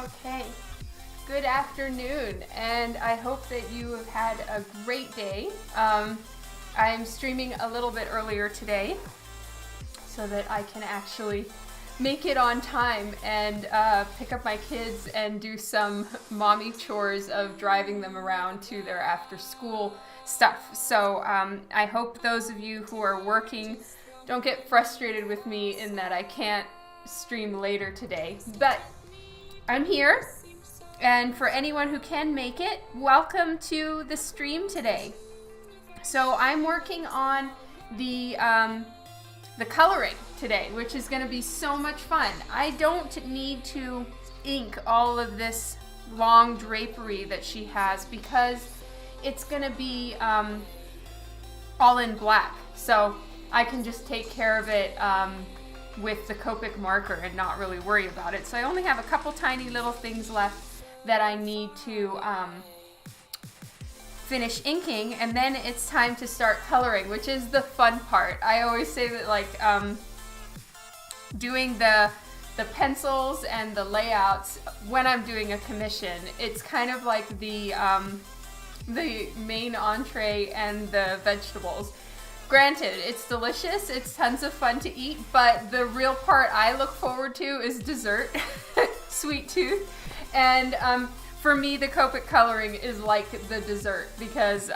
Okay, good afternoon, and I hope that you have had a great day. I'm streaming a little bit earlier today so that I can actually make it on time and pick up my kids and do some mommy chores of driving them around to their after school stuff. So I hope those of you who are working don't get frustrated with me in that I can't stream later today, but I'm here, and for anyone who can make it, welcome to the stream today. So I'm working on the coloring today, which is going to be so much fun. I don't need to ink all of this long drapery that she has because it's going to be all in black. So I can just take care of it with the Copic marker and not really worry about it. So I only have a couple tiny little things left that I need to finish inking, and then it's time to start coloring, which is the fun part. I always say that, like, doing the pencils and the layouts when I'm doing a commission, it's kind of like the main entree and the vegetables. Granted, it's delicious, it's tons of fun to eat, but the real part I look forward to is dessert, sweet tooth. And for me, the Copic coloring is like the dessert because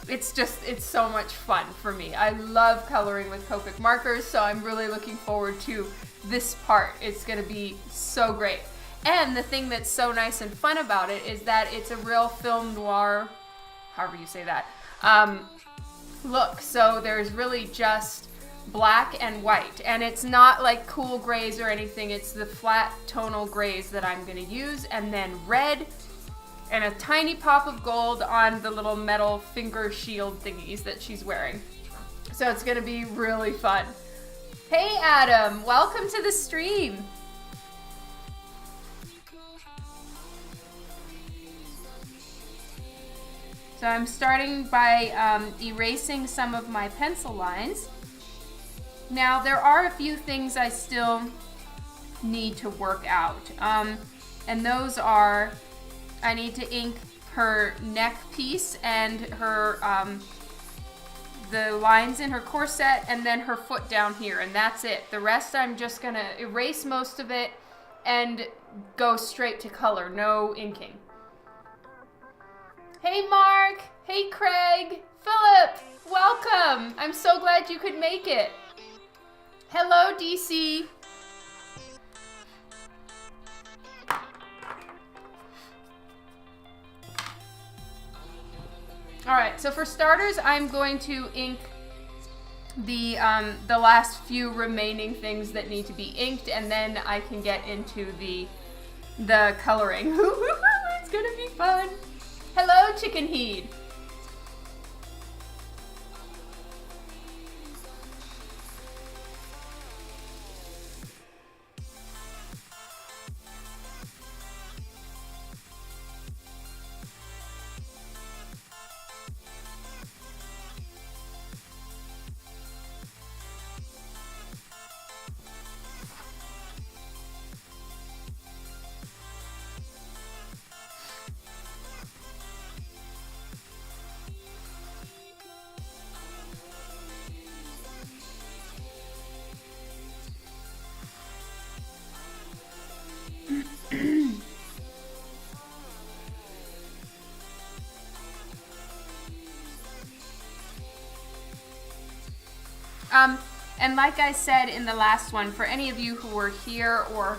it's so much fun for me. I love coloring with Copic markers, so I'm really looking forward to this part. It's gonna be so great. And the thing that's so nice and fun about it is that it's a real film noir, however you say that, look. So there's really just black and white, and it's not like cool grays or anything. It's the flat tonal grays that I'm going to use, and then red and a tiny pop of gold on the little metal finger shield thingies that she's wearing. So it's going to be really fun. Hey Adam, welcome to the stream. So I'm starting by erasing some of my pencil lines. Now there are a few things I still need to work out. And those are, I need to ink her neck piece and her, the lines in her corset, and then her foot down here, and that's it. The rest I'm just gonna erase most of it and go straight to color, no inking. Hey Mark, hey Craig, Philip, welcome. I'm so glad you could make it. Hello DC. All right, so for starters, I'm going to ink the last few remaining things that need to be inked, and then I can get into the coloring. It's gonna be fun. Hello, Chicken Heed. And like I said in the last one, for any of you who were here, or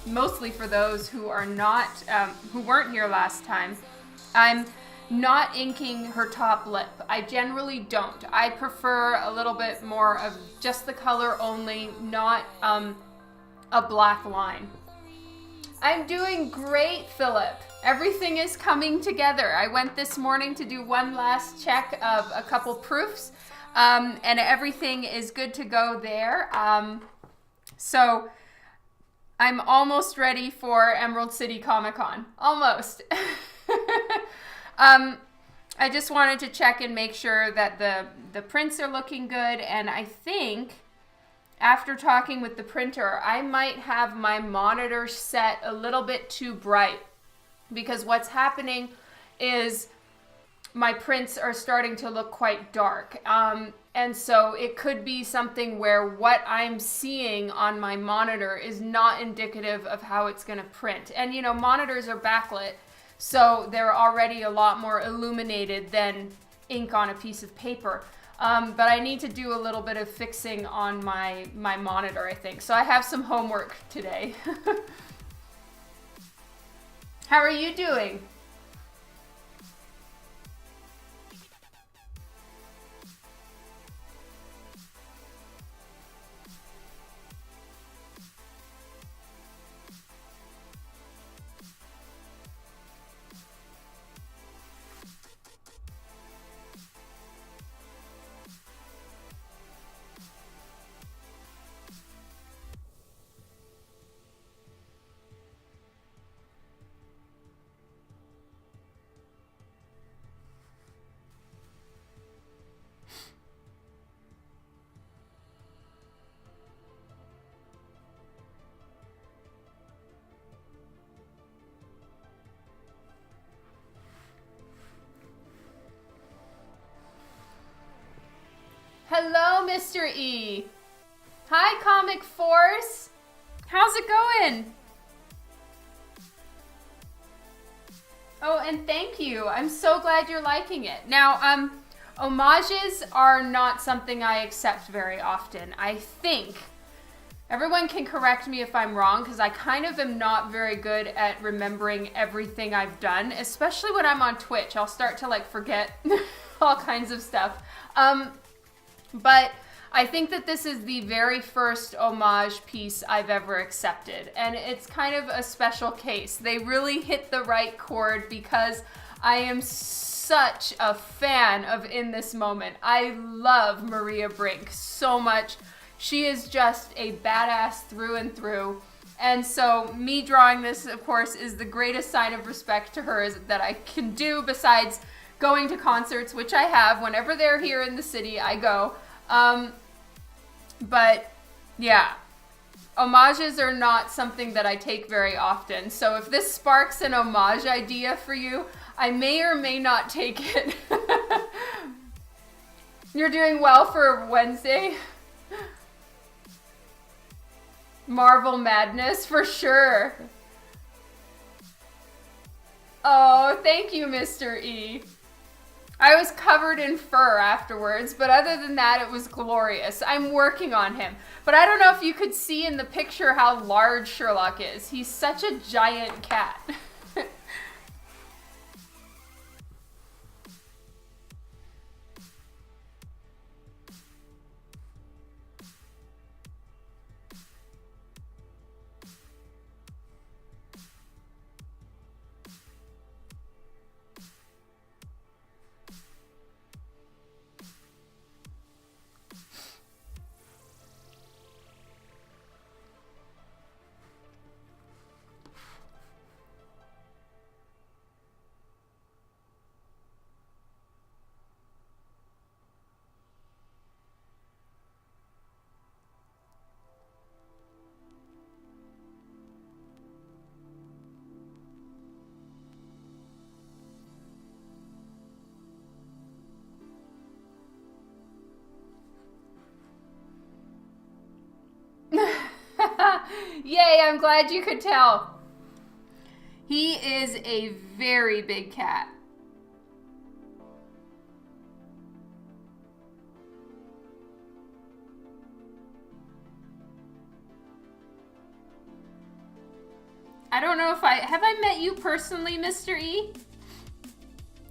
mostly for those who are not, who weren't here last time, I'm not inking her top lip. I generally don't. I prefer a little bit more of just the color only, not a black line. I'm doing great, Philip. Everything is coming together. I went this morning to do one last check of a couple proofs. And everything is good to go there. So I'm almost ready for Emerald City Comic Con. Almost. I just wanted to check and make sure that the prints are looking good, and I think after talking with the printer, I might have my monitor set a little bit too bright, because what's happening is my prints are starting to look quite dark. And so it could be something where what I'm seeing on my monitor is not indicative of how it's going to print. And you know, monitors are backlit, so they're already a lot more illuminated than ink on a piece of paper. But I need to do a little bit of fixing on my monitor, I think. So I have some homework today. How are you doing? Hello, Mr. E. Hi, Comic Force. How's it going? Oh, and thank you. I'm so glad you're liking it. Now, homages are not something I accept very often. I think everyone can correct me if I'm wrong, because I kind of am not very good at remembering everything I've done, especially when I'm on Twitch. I'll start to like forget all kinds of stuff. But I think that this is the very first homage piece I've ever accepted, and it's kind of a special case. They really hit the right chord because I am such a fan of In This Moment. I love Maria Brink so much. She is just a badass through and through. And so me drawing this, of course, is the greatest sign of respect to her that I can do, besides going to concerts, which I have. Whenever they're here in the city, I go. But yeah, homages are not something that I take very often. So if this sparks an homage idea for you, I may or may not take it. You're doing well for Wednesday. Marvel Madness, for sure. Oh, thank you, Mr. E. I was covered in fur afterwards, but other than that, it was glorious. I'm working on him. But I don't know if you could see in the picture how large Sherlock is. He's such a giant cat. Yay, I'm glad you could tell. He is a very big cat. I don't know if have I met you personally, Mr. E?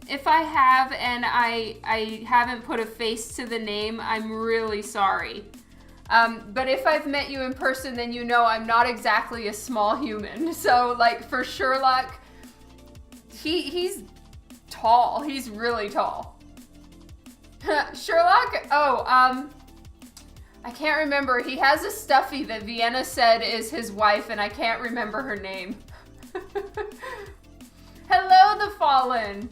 If I have and I haven't put a face to the name, I'm really sorry. But if I've met you in person, then you know I'm not exactly a small human. So, like, for Sherlock, he's tall. He's really tall. Sherlock? Oh, I can't remember. He has a stuffy that Vienna said is his wife, and I can't remember her name. Hello, the Fallen.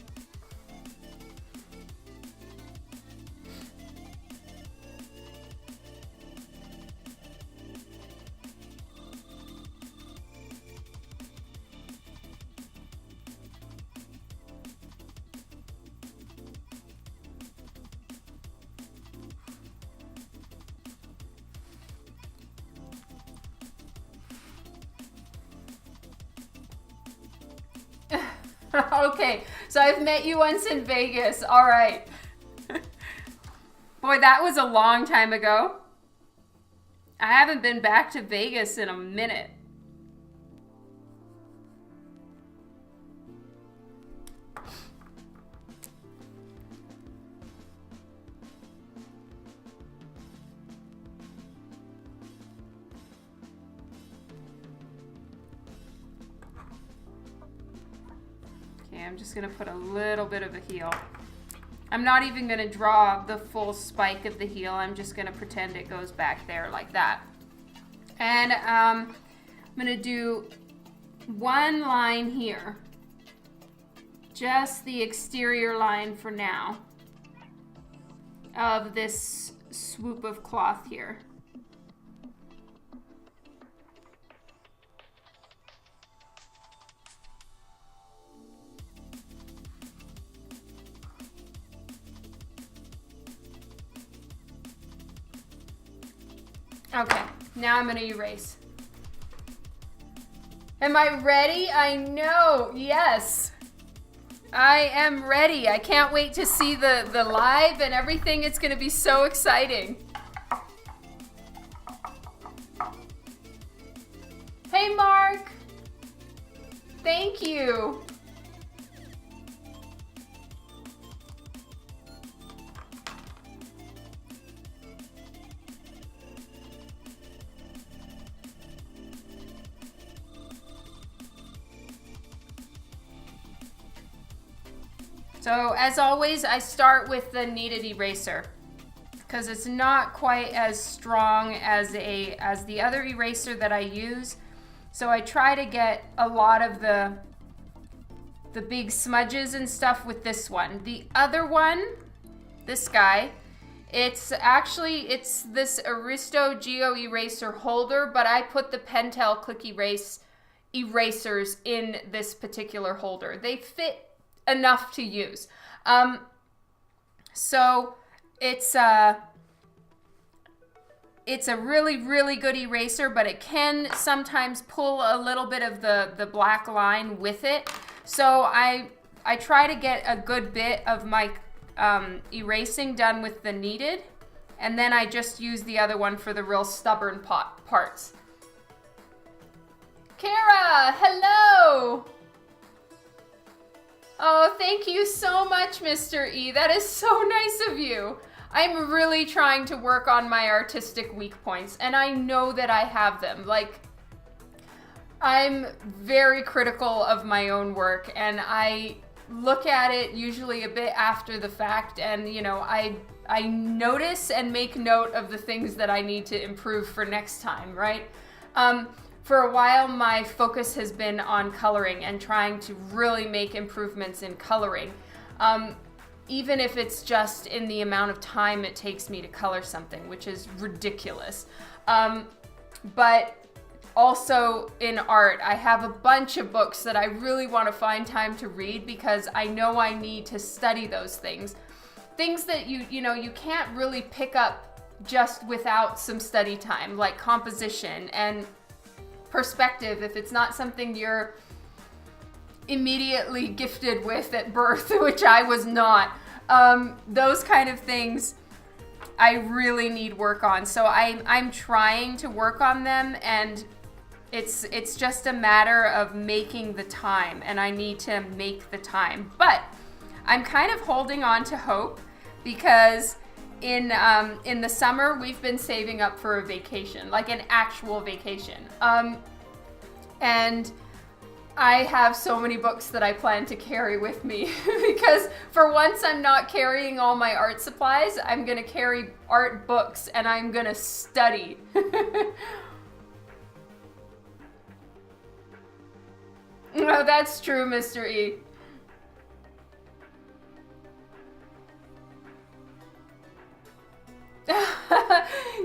Okay, so I've met you once in Vegas. All right. Boy, that was a long time ago. I haven't been back to Vegas in a minute. Okay, I'm just gonna put a little bit of a heel. I'm not even gonna draw the full spike of the heel. I'm just gonna pretend it goes back there like that. And I'm gonna do one line here. Just the exterior line for now of this swoop of cloth here. Okay, now I'm going to erase. Am I ready? I know, yes. I am ready. I can't wait to see the live and everything. It's going to be so exciting. Hey, Mark. Thank you. So as always, I start with the kneaded eraser because it's not quite as strong as the other eraser that I use. So I try to get a lot of the big smudges and stuff with this one. The other one, this guy, it's this Aristo Geo eraser holder, but I put the Pentel Click Erase erasers in this particular holder. They fit enough to use. So it's a really, really good eraser, but it can sometimes pull a little bit of the black line with it. So I try to get a good bit of my erasing done with the kneaded, and then I just use the other one for the real stubborn parts. Kara, hello! Oh, thank you so much, Mr. E. That is so nice of you. I'm really trying to work on my artistic weak points, and I know that I have them. Like, I'm very critical of my own work, and I look at it usually a bit after the fact, and, you know, I notice and make note of the things that I need to improve for next time, right? For a while, my focus has been on coloring and trying to really make improvements in coloring, even if it's just in the amount of time it takes me to color something, which is ridiculous. But also in art, I have a bunch of books that I really want to find time to read because I know I need to study those things. Things that you know, you can't really pick up just without some study time, like composition and perspective, if it's not something you're immediately gifted with at birth, which I was not. Those kind of things I really need work on. So I'm trying to work on them, and it's just a matter of making the time, and I need to make the time. But I'm kind of holding on to hope because in the summer, we've been saving up for a vacation, like an actual vacation. And I have so many books that I plan to carry with me because for once I'm not carrying all my art supplies. I'm going to carry art books and I'm going to study. No, that's true, Mr. E.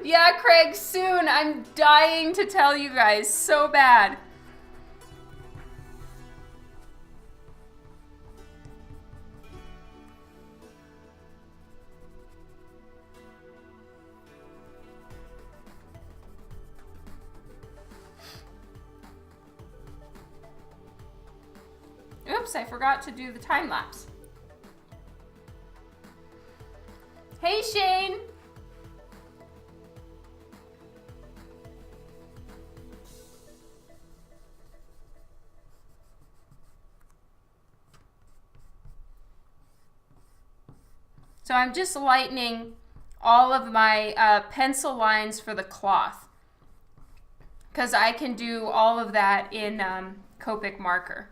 Yeah, Craig, soon. I'm dying to tell you guys so bad. Oops, Oops, I forgot to do the time lapse. Hey, Shane. So I'm just lightening all of my pencil lines for the cloth, because I can do all of that in Copic marker.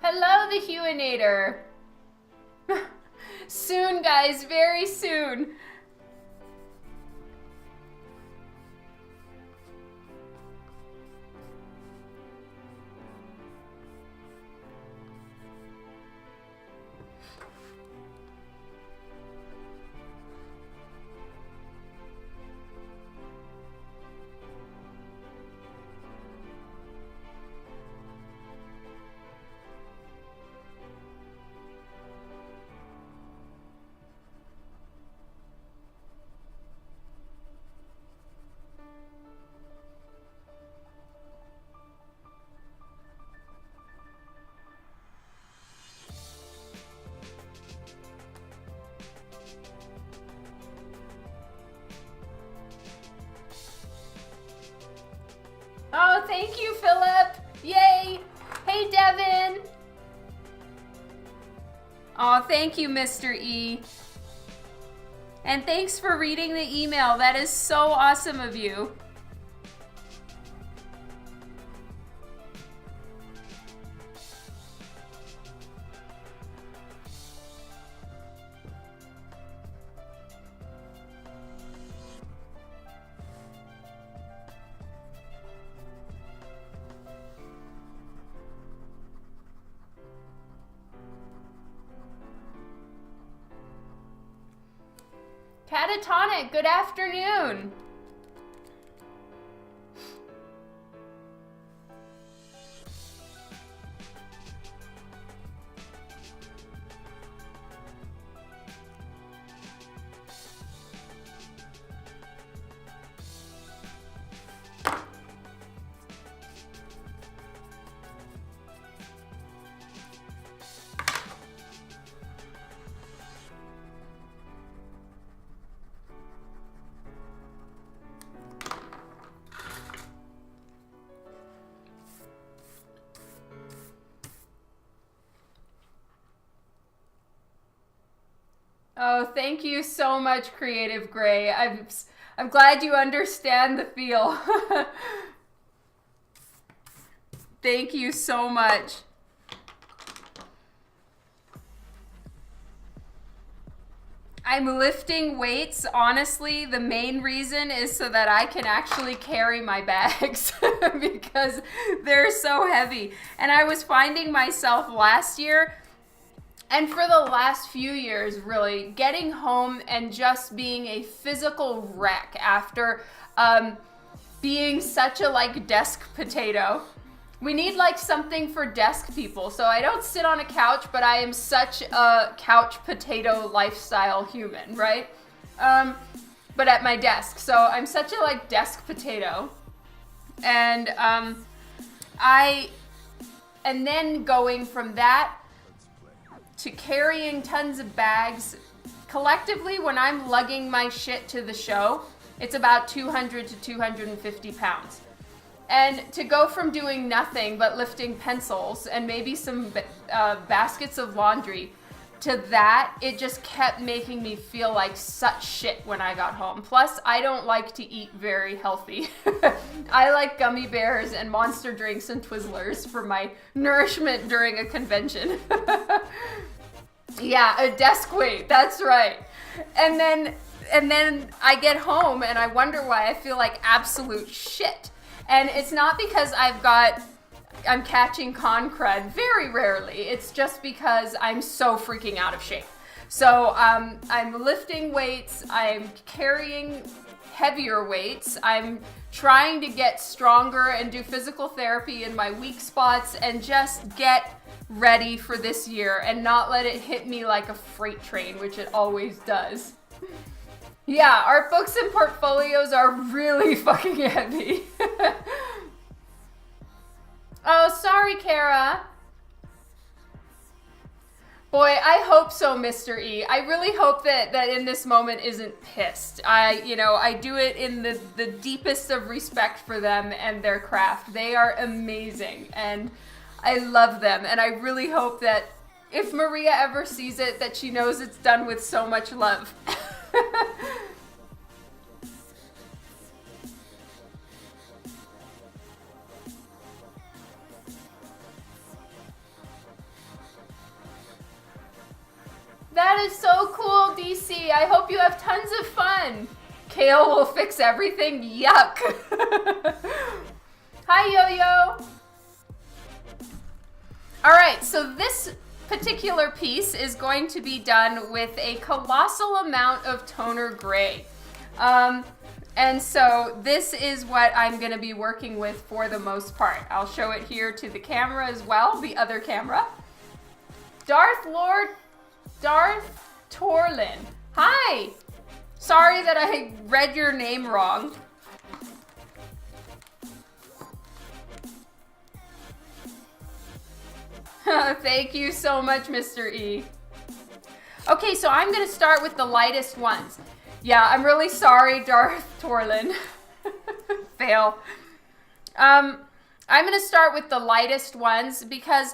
Hello, the Huinator. Soon, guys, very soon. Oh, thank you, Philip. Yay. Hey, Devin. Oh, thank you, Mr. E. And thanks for reading the email. That is so awesome of you. Catatonic, good afternoon. Oh, thank you so much, Creative Gray. I'm glad you understand the feel. Thank you so much. I'm lifting weights, honestly, the main reason is so that I can actually carry my bags because they're so heavy. And I was finding myself last year, and for the last few years, really, getting home and just being a physical wreck after being such a desk potato. We need something for desk people. So I don't sit on a couch, but I am such a couch potato lifestyle human, right? But at my desk. So I'm such a desk potato. And and then going from that to carrying tons of bags. Collectively, when I'm lugging my shit to the show, it's about 200 to 250 pounds. And to go from doing nothing but lifting pencils and maybe some baskets of laundry to that, it just kept making me feel like such shit when I got home. Plus, I don't like to eat very healthy. I like gummy bears and Monster drinks and Twizzlers for my nourishment during a convention. Yeah, a desk weight, that's right. And then I get home and I wonder why I feel like absolute shit. And it's not because I'm catching con crud, very rarely. It's just because I'm so freaking out of shape. So I'm lifting weights, I'm carrying heavier weights, I'm trying to get stronger and do physical therapy in my weak spots and just get ready for this year and not let it hit me like a freight train, which it always does. Yeah, art books and portfolios are really fucking heavy. Oh, sorry, Kara. Boy, I hope so, Mr. E. I really hope that in this moment isn't pissed. I do it in the deepest of respect for them and their craft. They are amazing, and I love them. And I really hope that if Maria ever sees it, that she knows it's done with so much love. That is so cool, DC. I hope you have tons of fun. Kale will fix everything. Yuck. Hi, Yo-Yo. All right, so this particular piece is going to be done with a colossal amount of toner gray. And so this is what I'm going to be working with for the most part. I'll show it here to the camera as well, the other camera. Darth Torlin. Hi. Sorry that I read your name wrong. Thank you so much, Mr. E. Okay, so I'm going to start with the lightest ones. Yeah, I'm really sorry, Darth Torlin. Fail. I'm going to start with the lightest ones because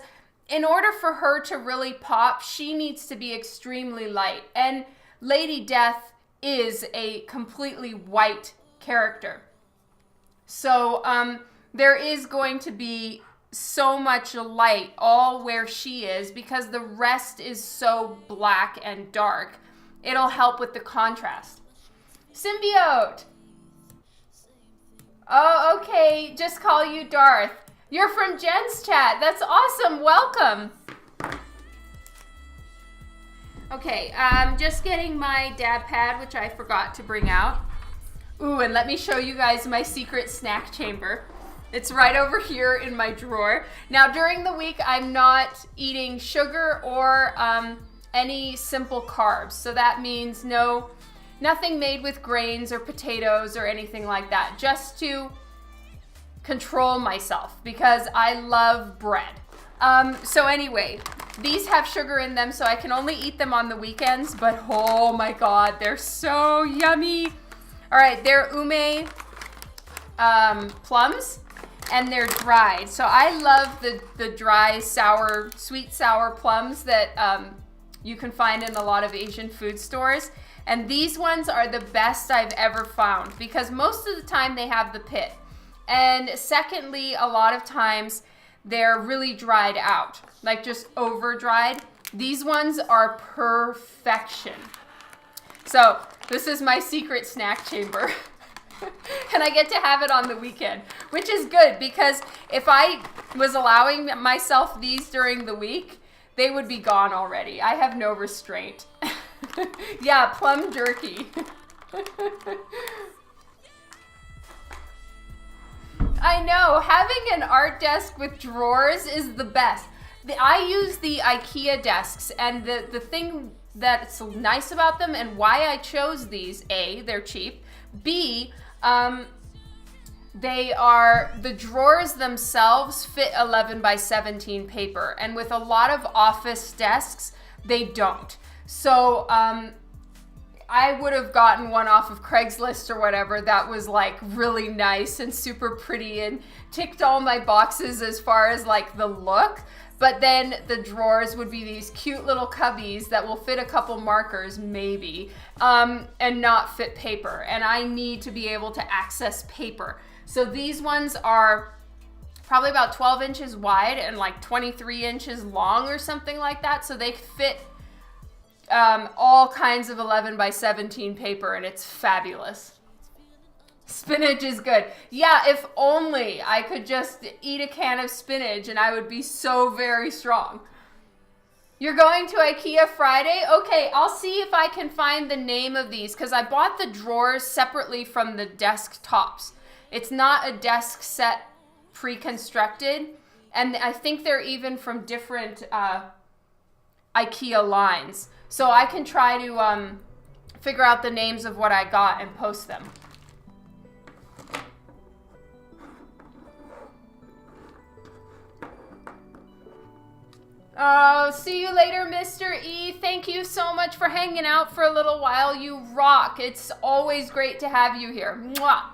in order for her to really pop, she needs to be extremely light. And Lady Death is a completely white character. So there is going to be so much light all where she is because the rest is so black and dark. It'll help with the contrast. Symbiote. Oh, okay. Just call you Darth. You're from Jen's chat. That's awesome. Welcome. Okay, I'm just getting my dab pad, which I forgot to bring out. Ooh, and let me show you guys my secret snack chamber. It's right over here in my drawer. Now, during the week, I'm not eating sugar or any simple carbs. So that means nothing made with grains or potatoes or anything like that. Just to control myself because I love bread. So anyway, these have sugar in them, so I can only eat them on the weekends, but oh my God, they're so yummy. All right, they're ume plums, and they're dried. So I love the dry, sour, sweet, sour plums that you can find in a lot of Asian food stores. And these ones are the best I've ever found because most of the time they have the pit. And secondly, a lot of times they're really dried out, like just over dried. These ones are perfection. So this is my secret snack chamber. And I get to have it on the weekend, which is good because if I was allowing myself these during the week, they would be gone already. I have no restraint. Yeah, plum jerky. I know, having an art desk with drawers is the best. I use the IKEA desks, and the thing that's nice about them and why I chose these, A, they're cheap, B, the drawers themselves fit 11 by 17 paper, and with a lot of office desks, they don't. So, I would have gotten one off of Craigslist or whatever that was like really nice and super pretty and ticked all my boxes as far as like the look. But then the drawers would be these cute little cubbies that will fit a couple markers maybe, and not fit paper. And I need to be able to access paper. So these ones are probably about 12 inches wide and like 23 inches long or something like that. So they fit all kinds of 11 by 17 paper, and it's fabulous. Spinach is good. Yeah, if only I could just eat a can of spinach and I would be so very strong. You're going to IKEA Friday? Okay, I'll see if I can find the name of these because I bought the drawers separately from the desk tops. It's not a desk set pre-constructed. And I think they're even from different IKEA lines. So I can try to figure out the names of what I got and post them. Oh, see you later, Mr. E. Thank you so much for hanging out for a little while. You rock. It's always great to have you here. Mwah.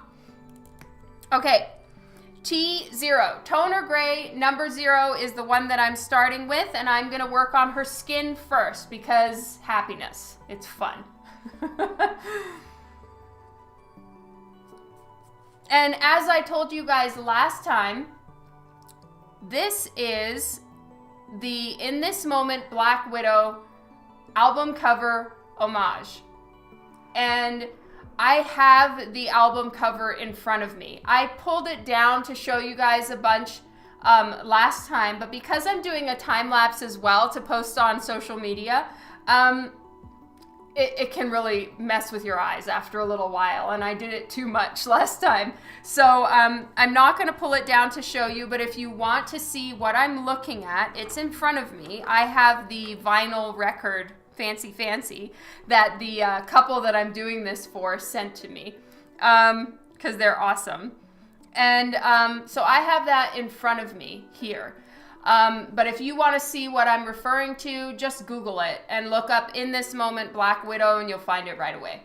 Okay, T0. Toner Gray number 0 is the one that I'm starting with, and I'm going to work on her skin first because happiness. It's fun. And as I told you guys last time, this is the In This Moment Black Widow album cover homage. And I have the album cover in front of me. I pulled it down to show you guys a bunch last time, but because I'm doing a time lapse as well to post on social media, it can really mess with your eyes after a little while, and I did it too much last time. So I'm not going to pull it down to show you, but if you want to see what I'm looking at, it's in front of me. I have the vinyl record, fancy, that the couple that I'm doing this for sent to me, because they're awesome. And so I have that in front of me here. But if you want to see what I'm referring to, just Google it and look up In This Moment Black Widow and you'll find it right away.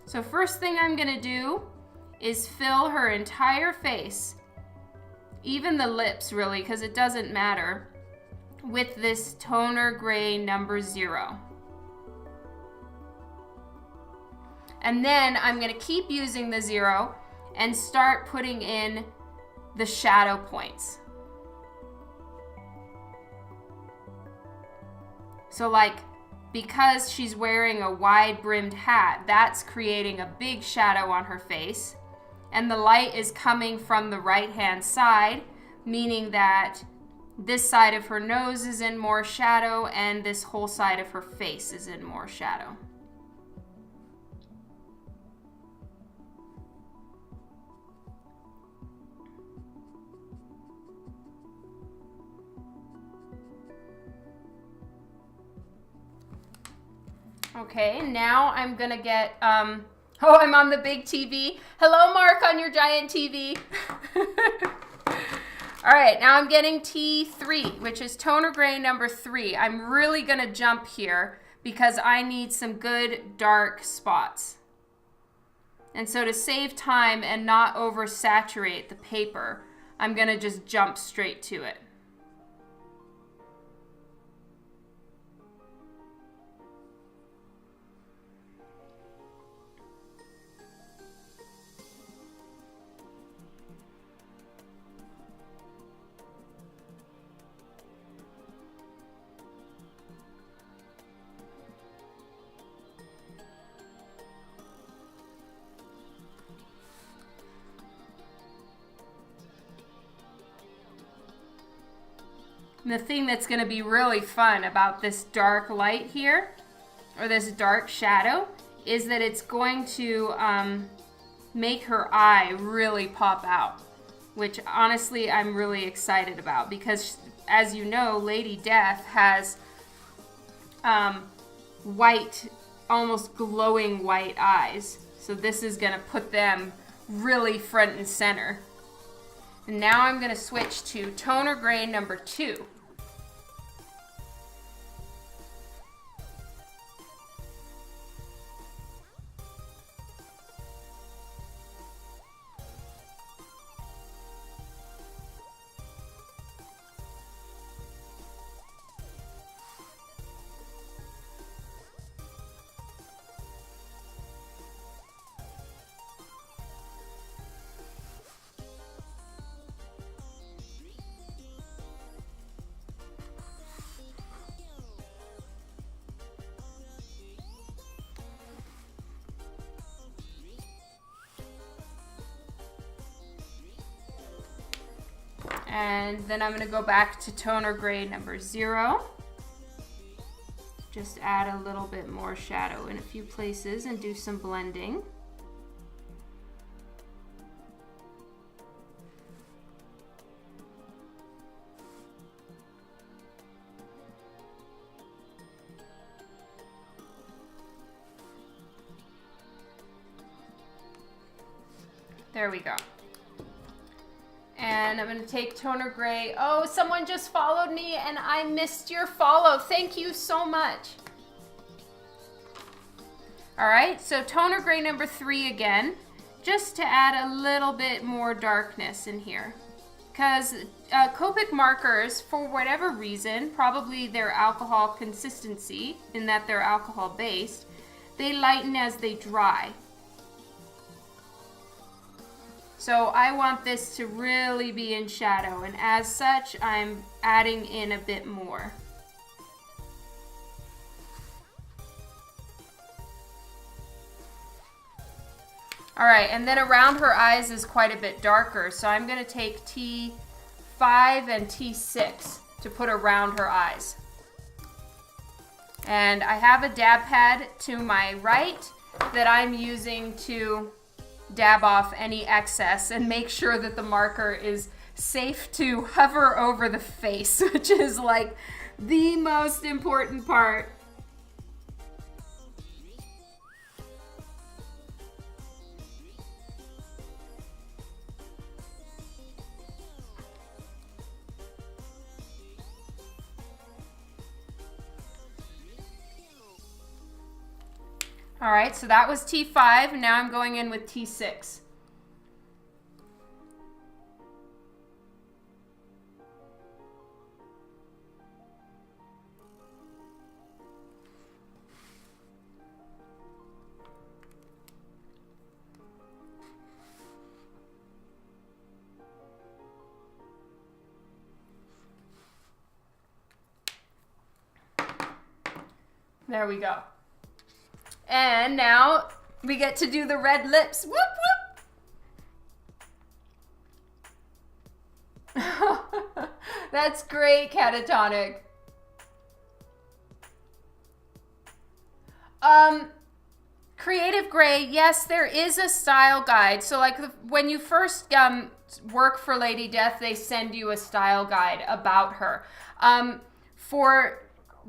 So first thing I'm going to do is fill her entire face, even the lips really, because it doesn't matter, with this Toner Gray number 0. And then I'm going to keep using the 0 and start putting in the shadow points. So like, because she's wearing a wide-brimmed hat, that's creating a big shadow on her face. And the light is coming from the right-hand side, meaning that this side of her nose is in more shadow and this whole side of her face is in more shadow. Okay, now I'm gonna get, oh, I'm on the big TV. Hello, Mark, on your giant TV. All right, now I'm getting T3, which is Toner Gray number 3. I'm really gonna jump here because I need some good dark spots. And so to save time and not oversaturate the paper, I'm gonna just jump straight to it. And the thing that's going to be really fun about this dark light here, or this dark shadow, is that it's going to make her eye really pop out, which honestly I'm really excited about because, as you know, Lady Death has white, almost glowing white eyes. So this is going to put them really front and center. And now I'm going to switch to Toner Gray number 2. And then I'm gonna go back to toner gray number 0. Just add a little bit more shadow in a few places and do some blending. There we go. And I'm going to take toner gray. Oh, someone just followed me and I missed your follow. Thank you so much. All right, so toner gray number 3 again, just to add a little bit more darkness in here. Because Copic markers, for whatever reason, probably their alcohol consistency, in that they're alcohol based, they lighten as they dry. So I want this to really be in shadow, and as such, I'm adding in a bit more. All right, and then around her eyes is quite a bit darker, so I'm gonna take T5 and T6 to put around her eyes. And I have a dab pad to my right that I'm using to dab off any excess and make sure that the marker is safe to hover over the face, which is like the most important part. All right, so that was T5, and now I'm going in with T6. There we go. And now we get to do the red lips. Whoop, whoop. That's great, Catatonic. Creative Gray, yes, there is a style guide. So like when you first work for Lady Death, they send you a style guide about her. For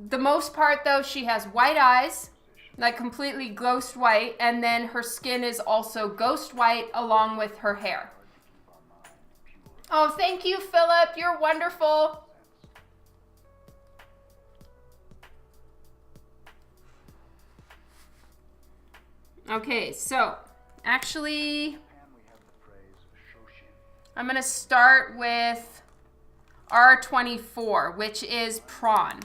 the most part though, she has white eyes, like completely ghost white, and then her skin is also ghost white along with her hair. Oh, thank you, Philip. You're wonderful. Okay, so actually, I'm gonna start with R24, which is prawn.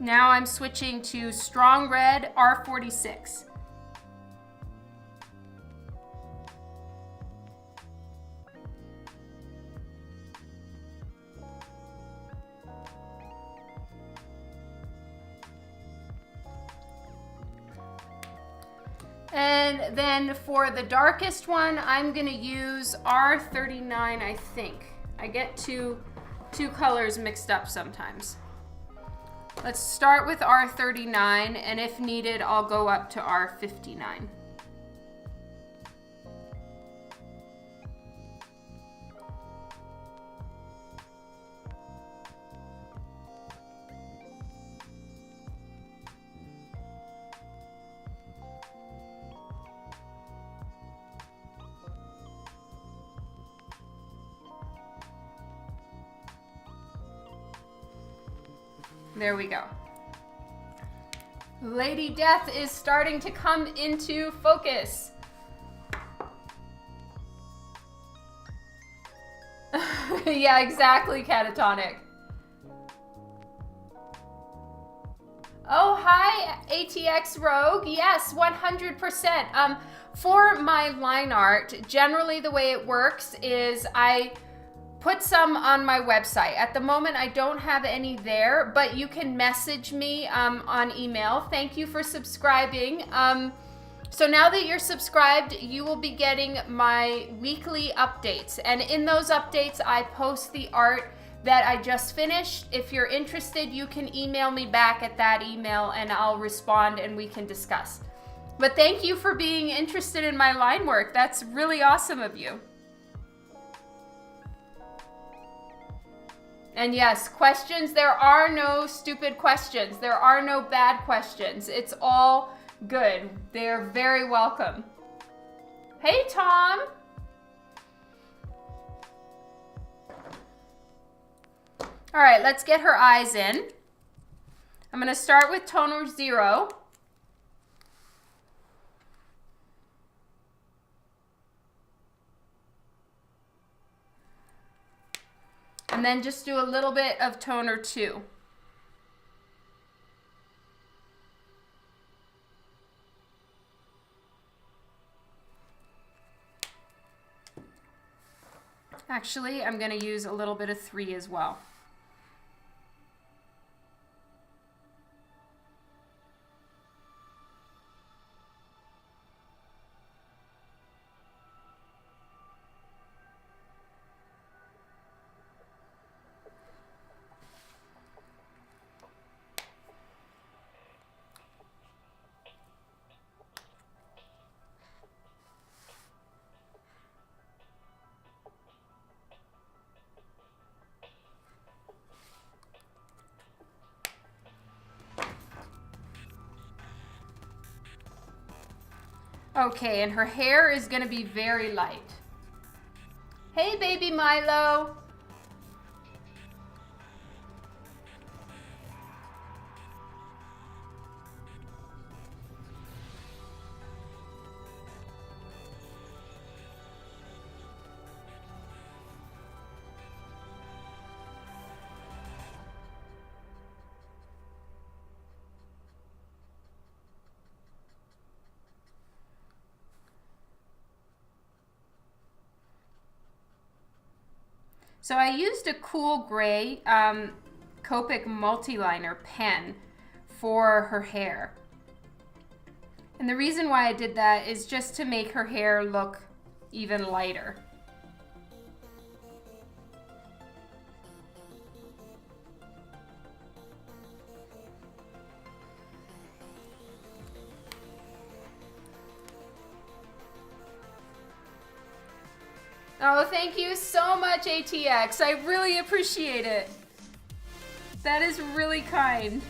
Now I'm switching to strong red R46. And then for the darkest one, I'm gonna use R39, I think. I get two colors mixed up sometimes. Let's start with R39, and if needed, I'll go up to R59. There we go. Lady Death is starting to come into focus. Yeah, exactly, Catatonic. Oh, hi, ATX Rogue. Yes, 100%. For my line art, generally the way it works is I put some on my website. At the moment, I don't have any there, but you can message me on email. Thank you for subscribing. So now that you're subscribed, you will be getting my weekly updates. And in those updates, I post the art that I just finished. If you're interested, you can email me back at that email and I'll respond and we can discuss. But thank you for being interested in my line work. That's really awesome of you. And yes, questions, there are no stupid questions. There are no bad questions. It's all good. They're very welcome. Hey, Tom. All right, let's get her eyes in. I'm going to start with toner 0. And then just do a little bit of toner 2. Actually, I'm going to use a little bit of 3 as well. Okay, and her hair is going to be very light. Hey, baby Milo. So I used a cool gray Copic multiliner pen for her hair. And the reason why I did that is just to make her hair look even lighter. Oh, thank you so much, ATX. I really appreciate it. That is really kind.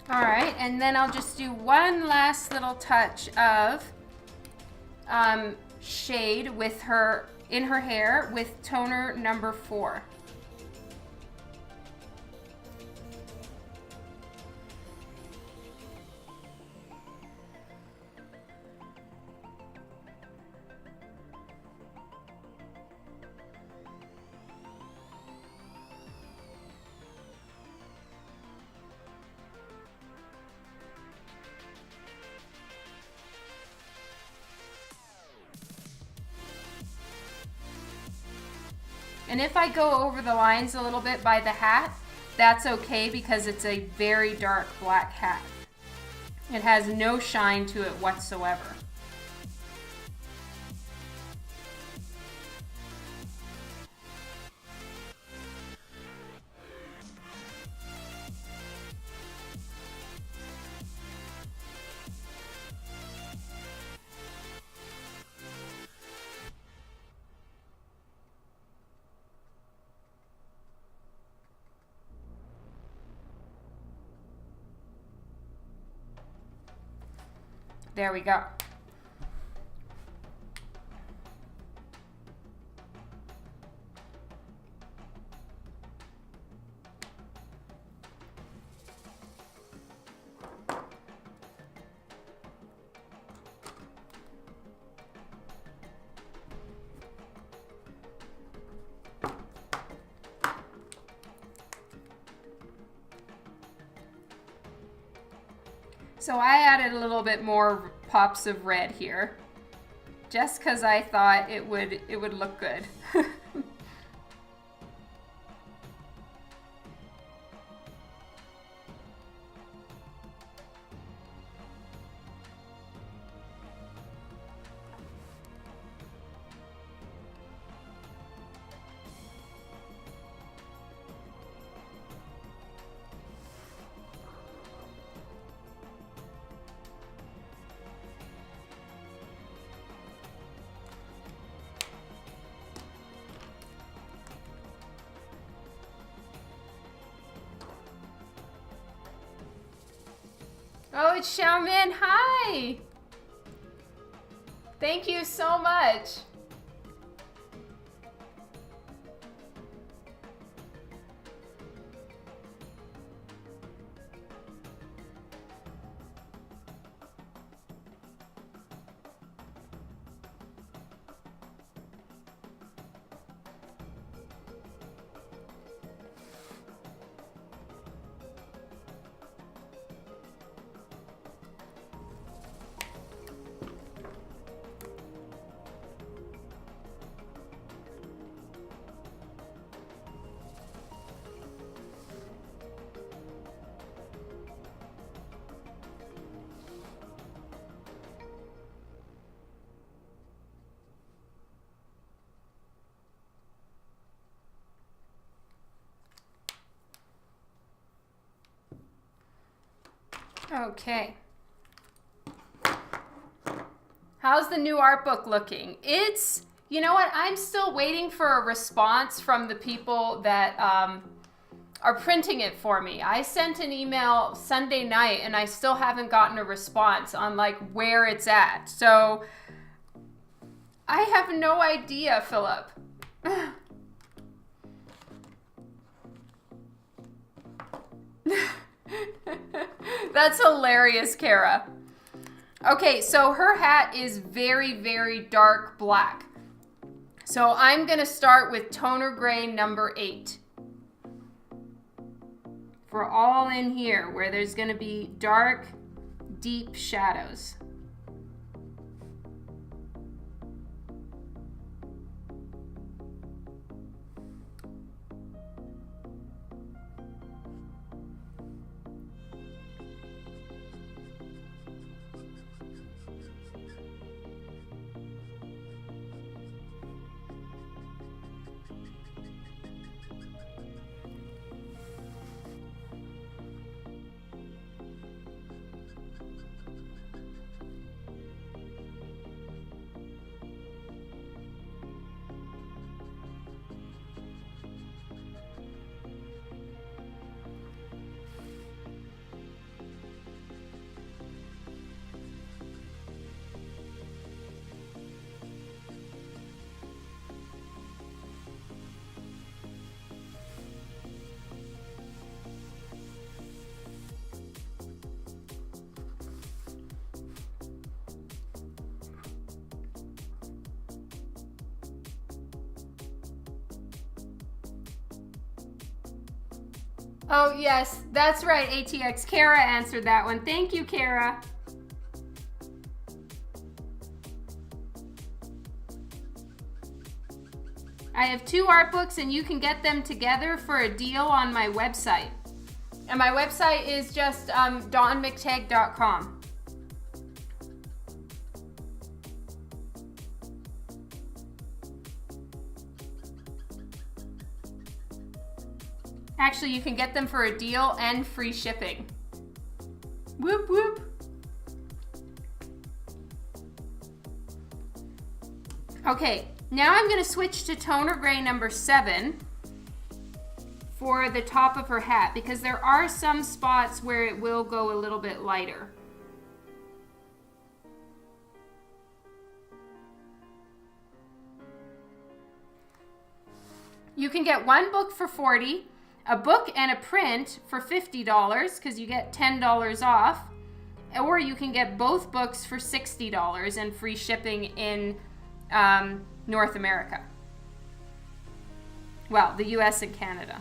All right, and then I'll just do one last little touch of shade with her in her hair with toner number 4. And if I go over the lines a little bit by the hat, that's okay because it's a very dark black hat. It has no shine to it whatsoever. There we go. So I added a little bit more pops of red here, just because I thought it would look good. Oh, it's Xiaomin. Hi. Thank you so much. Okay. How's the new art book looking? It's, you know what, I'm still waiting for a response from the people that are printing it for me. I sent an email Sunday night and I still haven't gotten a response on like where it's at. So I have no idea, Philip. That's hilarious, Kara. Okay, so her hat is very, very dark black. So I'm going to start with toner gray number 8. For all in here where there's going to be dark, deep shadows. Oh, yes, that's right, ATX. Kara answered that one. Thank you, Kara. I have 2 art books and you can get them together for a deal on my website. And my website is just dawnmcteigue.com. Actually, you can get them for a deal and free shipping. Whoop whoop. Okay, now I'm going to switch to toner gray number 7 for the top of her hat, because there are some spots where it will go a little bit lighter. You can get one book for $40, a book and a print for $50 because you get $10 off, or you can get both books for $60 and free shipping in North America. Well, the US and Canada.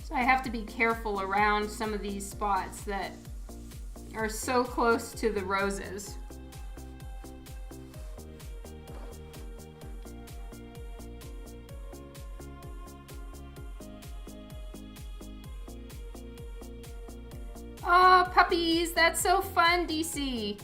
So I have to be careful around some of these spots that are so close to the roses. Oh, puppies, that's so fun, DC.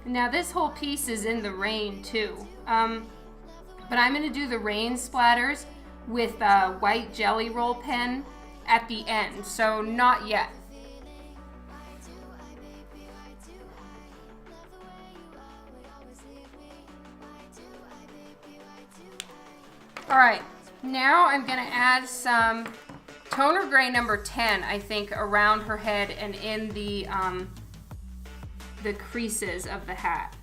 Now this whole piece is in the rain too, but I'm going to do the rain splatters with a white jelly roll pen at the end, so not yet. Alright, now I'm going to add some toner gray number 10, I think, around her head and in the creases of the hat.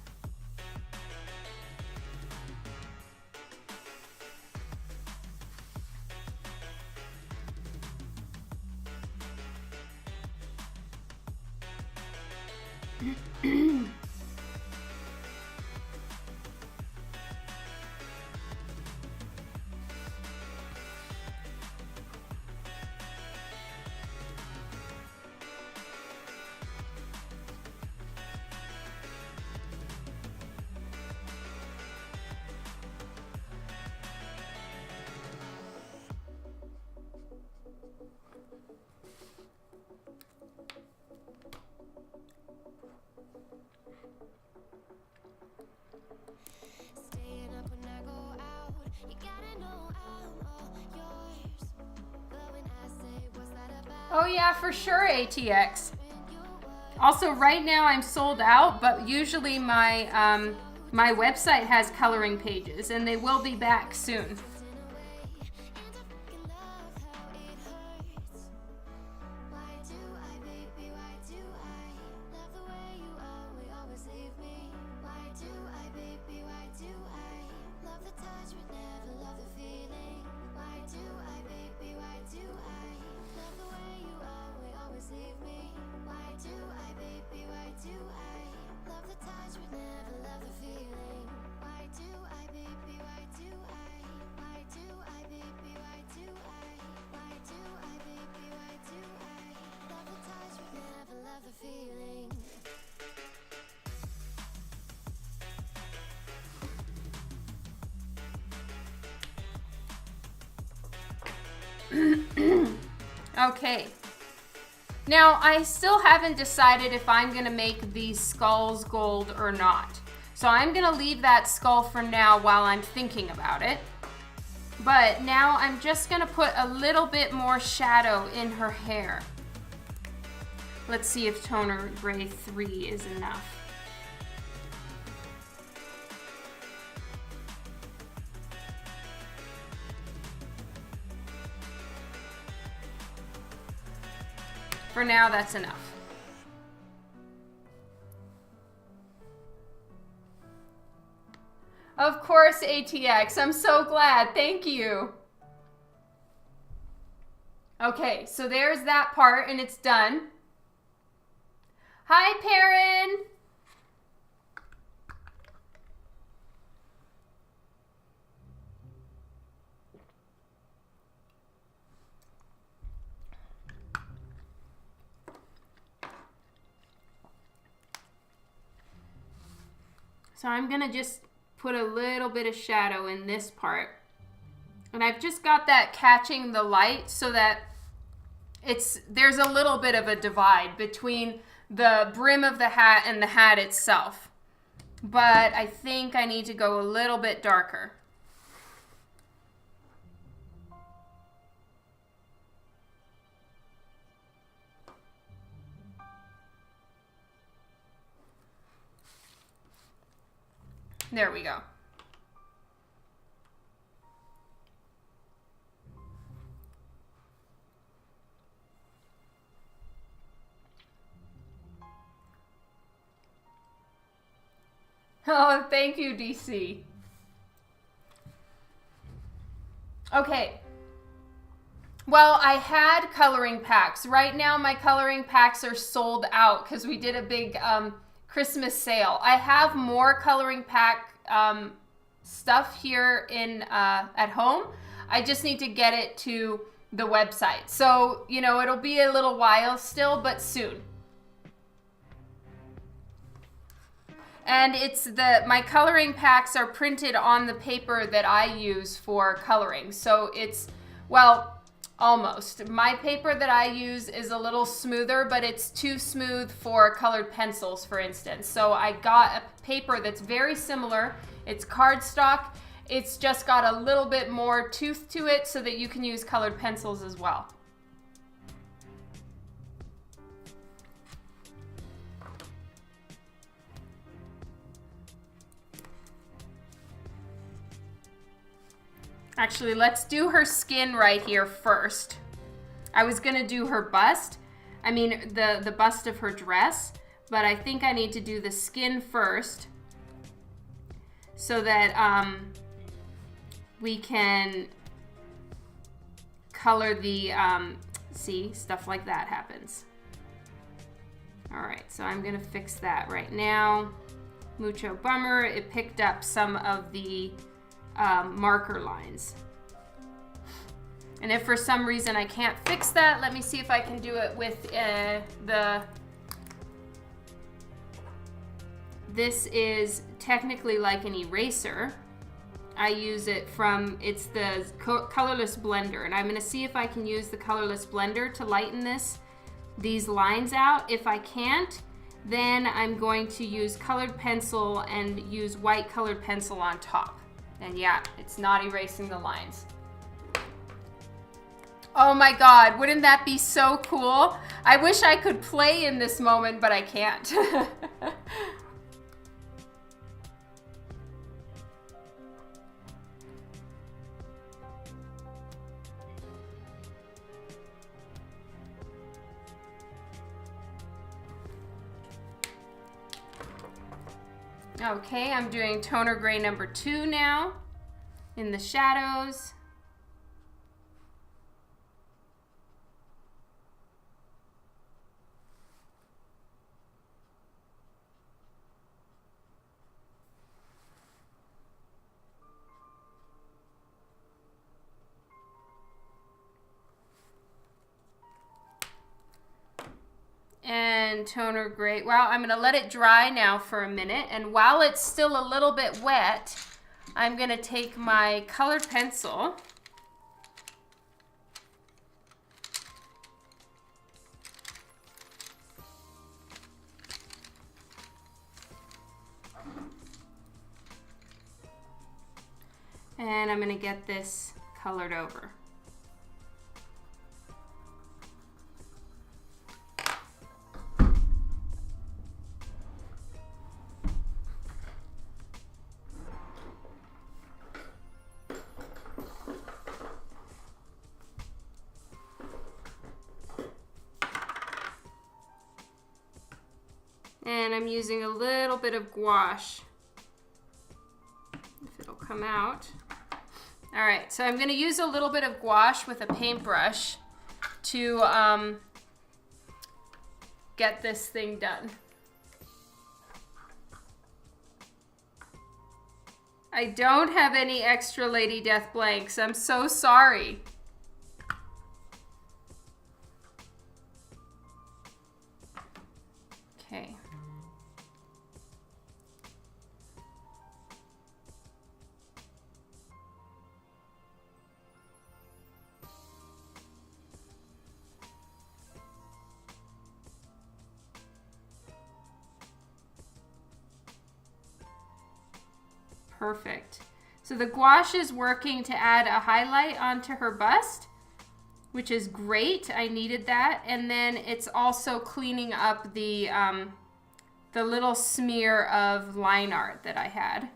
Oh yeah, for sure, ATX. Also, right now I'm sold out, but usually my my website has coloring pages, and they will be back soon. Okay. Now, I still haven't decided if I'm going to make these skulls gold or not. So I'm going to leave that skull for now while I'm thinking about it. But now I'm just going to put a little bit more shadow in her hair. Let's see if Toner Gray 3 is enough. For now, that's enough. Of course, ATX. I'm so glad. Thank you. Okay, so there's that part, and it's done. Hi, Perrin. So I'm gonna just put a little bit of shadow in this part. And I've just got that catching the light so that there's a little bit of a divide between the brim of the hat and the hat itself. But I think I need to go a little bit darker. There we go. Oh, thank you, DC. Okay. Well, I had coloring packs. Right now, my coloring packs are sold out because we did a big Christmas sale. I have more coloring pack stuff here at home. I just need to get it to the website. So, you know, it'll be a little while still, but soon. And my coloring packs are printed on the paper that I use for coloring. So it's, well, almost. My paper that I use is a little smoother, but it's too smooth for colored pencils, for instance. So I got a paper that's very similar. It's cardstock. It's just got a little bit more tooth to it so that you can use colored pencils as well. Actually, let's do her skin right here first. I was gonna do her bust. I mean, the bust of her dress, but I think I need to do the skin first so that we can color the, see, stuff like that happens. All right, so I'm gonna fix that right now. Mucho bummer, it picked up some of the marker lines. And if for some reason I can't fix that, let me see if I can do it with this is technically like an eraser. I use it from, it's the colorless blender, and I'm gonna see if I can use the colorless blender to lighten these lines out. If I can't, then I'm going to use colored pencil and use white colored pencil on top. And yeah, it's not erasing the lines. Oh my God, wouldn't that be so cool? I wish I could play in this moment, but I can't. Okay, I'm doing toner gray number 2 now in the shadows. And toner gray. Well, I'm gonna let it dry now for a minute, and while it's still a little bit wet, I'm gonna take my colored pencil And I'm gonna get this colored over. And I'm using a little bit of gouache, if it'll come out. All right, so I'm gonna use a little bit of gouache with a paintbrush to get this thing done. I don't have any extra Lady Death blanks. I'm so sorry. Okay. Perfect. So the gouache is working to add a highlight onto her bust, which is great. I needed that. And then it's also cleaning up the little smear of line art that I had,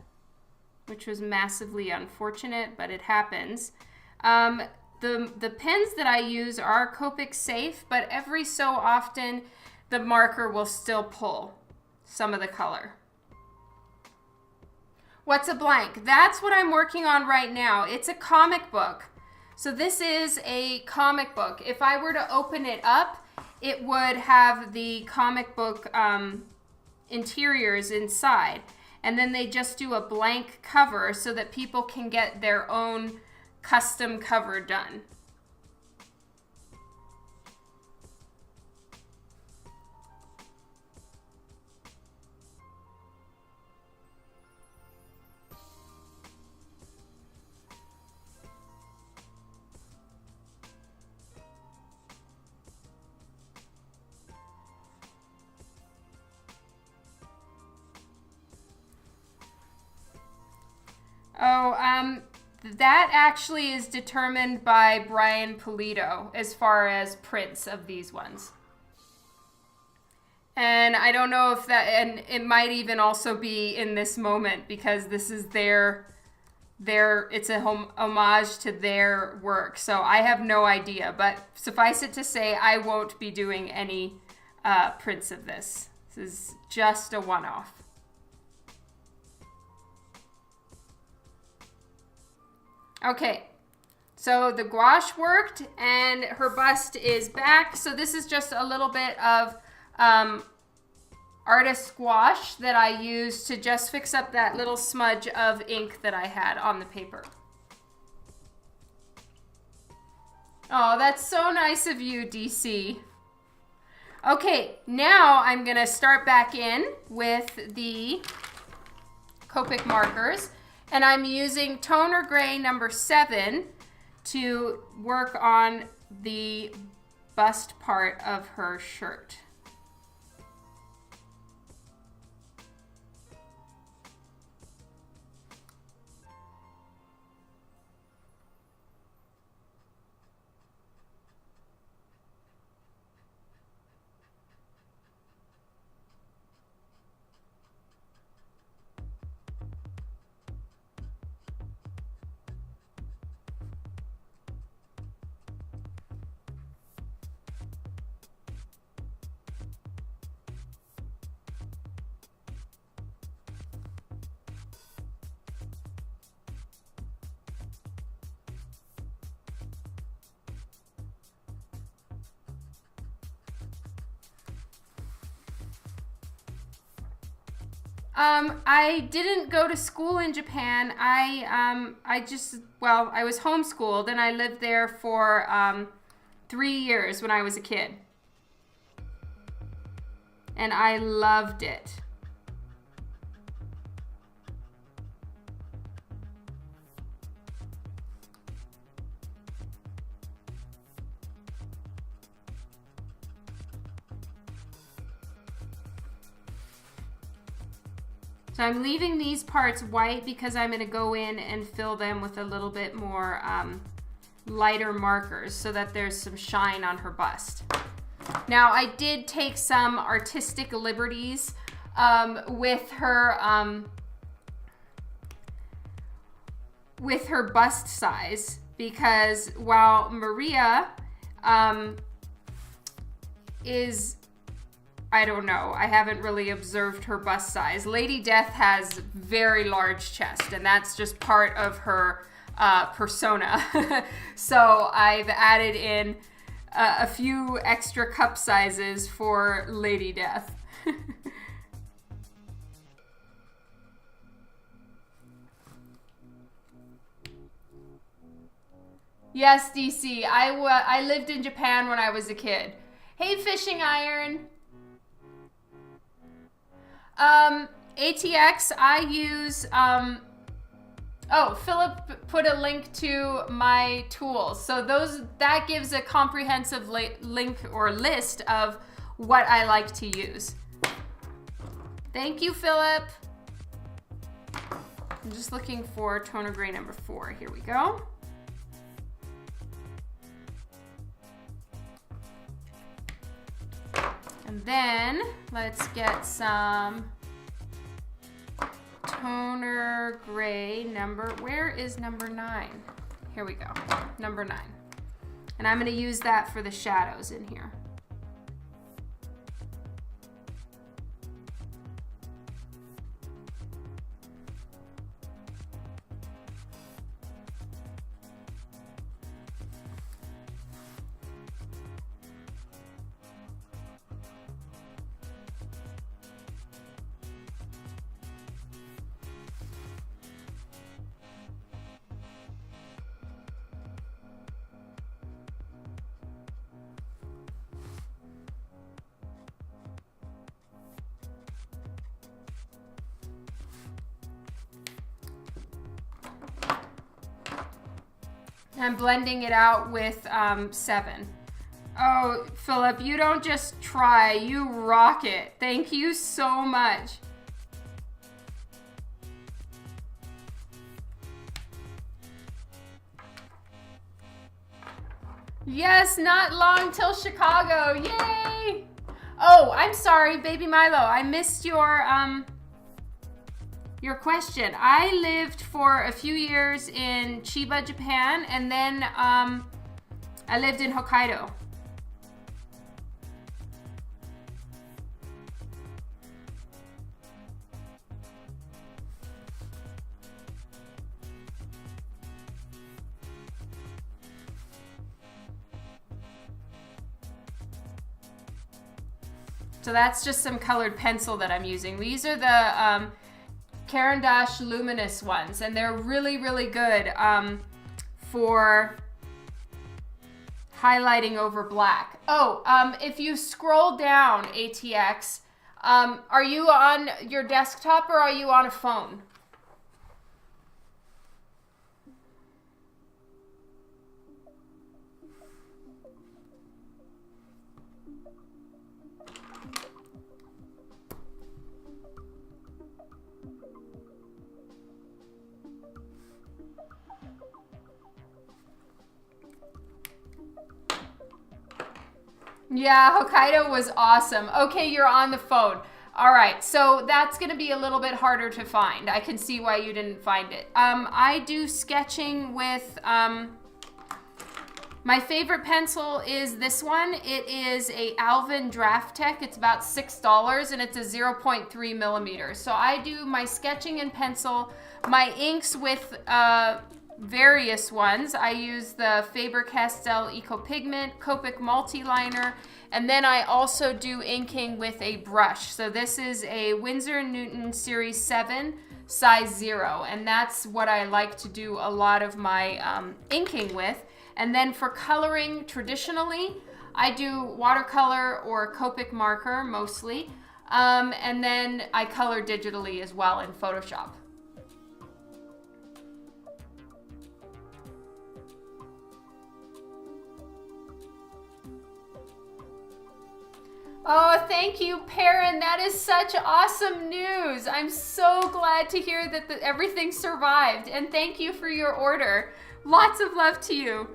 which was massively unfortunate, but it happens. The pens that I use are Copic safe, but every so often the marker will still pull some of the color. What's a blank? That's what I'm working on right now. It's a comic book. So this is a comic book. If I were to open it up, it would have the comic book interiors inside. And then they just do a blank cover so that people can get their own custom cover done. That actually is determined by Brian Pulido as far as prints of these ones. And I don't know if that, and it might even also be in this moment because this is it's a homage to their work. So I have no idea, but suffice it to say, I won't be doing any prints of this. This is just a one-off. Okay, so the gouache worked and her bust is back. So this is just a little bit of artist gouache that I used to just fix up that little smudge of ink that I had on the paper. Oh, that's so nice of you, DC. Okay, now I'm gonna start back in with the Copic markers. And I'm using toner gray number 7 to work on the bust part of her shirt. I didn't go to school in Japan. I was homeschooled and I lived there for 3 years when I was a kid. And I loved it. So I'm leaving these parts white because I'm going to go in and fill them with a little bit more lighter markers so that there's some shine on her bust. Now I did take some artistic liberties with her bust size, because while Maria is, I don't know, I haven't really observed her bust size. Lady Death has very large chest, and that's just part of her persona. So I've added in a few extra cup sizes for Lady Death. Yes, DC, I lived in Japan when I was a kid. Hey, Fishing Iron. ATX, I use, oh, Philip put a link to my tools. So that gives a comprehensive link or list of what I like to use. Thank you, Philip. I'm just looking for toner gray number 4. Here we go. And then let's get some toner gray number, where is number 9? Here we go, number 9. And I'm gonna use that for the shadows in here. I'm blending it out with 7. Oh, Philip, you don't just try, you rock it. Thank you so much. Yes, not long till Chicago. Yay! Oh, I'm sorry, Baby Milo. I missed your question. I lived for a few years in Chiba, Japan, and then I lived in Hokkaido. So that's just some colored pencil that I'm using. These are the Caran d'Ache Luminous ones, and they're really, really good for highlighting over black. Oh, if you scroll down, ATX, are you on your desktop or are you on a phone? Yeah, Hokkaido was awesome. Okay, you're on the phone. All right, so that's gonna be a little bit harder to find. I can see why you didn't find it. I do sketching with, my favorite pencil is this one. It is a Alvin Draft Tech. It's about $6 and it's a 0.3 millimeter. So I do my sketching in pencil, my inks with various ones. I use the Faber-Castell Eco Pigment, Copic Multiliner, and then I also do inking with a brush. So this is a Winsor & Newton Series 7 size 0, and that's what I like to do a lot of my inking with. And then for coloring, traditionally, I do watercolor or Copic marker mostly, and then I color digitally as well in Photoshop. Oh, thank you, Perrin. That is such awesome news. I'm so glad to hear that everything survived. And thank you for your order. Lots of love to you.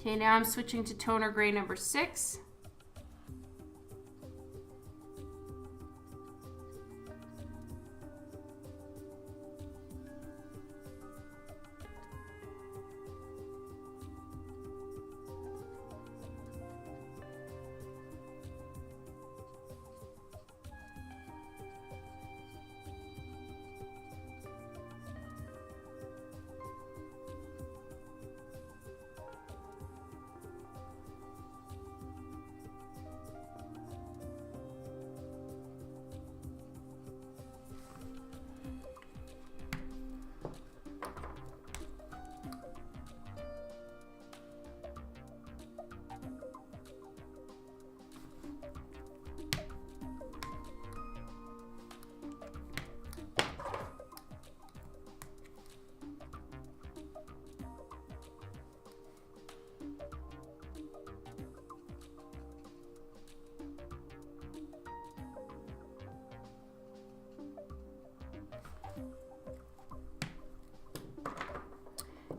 Okay, now I'm switching to toner gray number 6.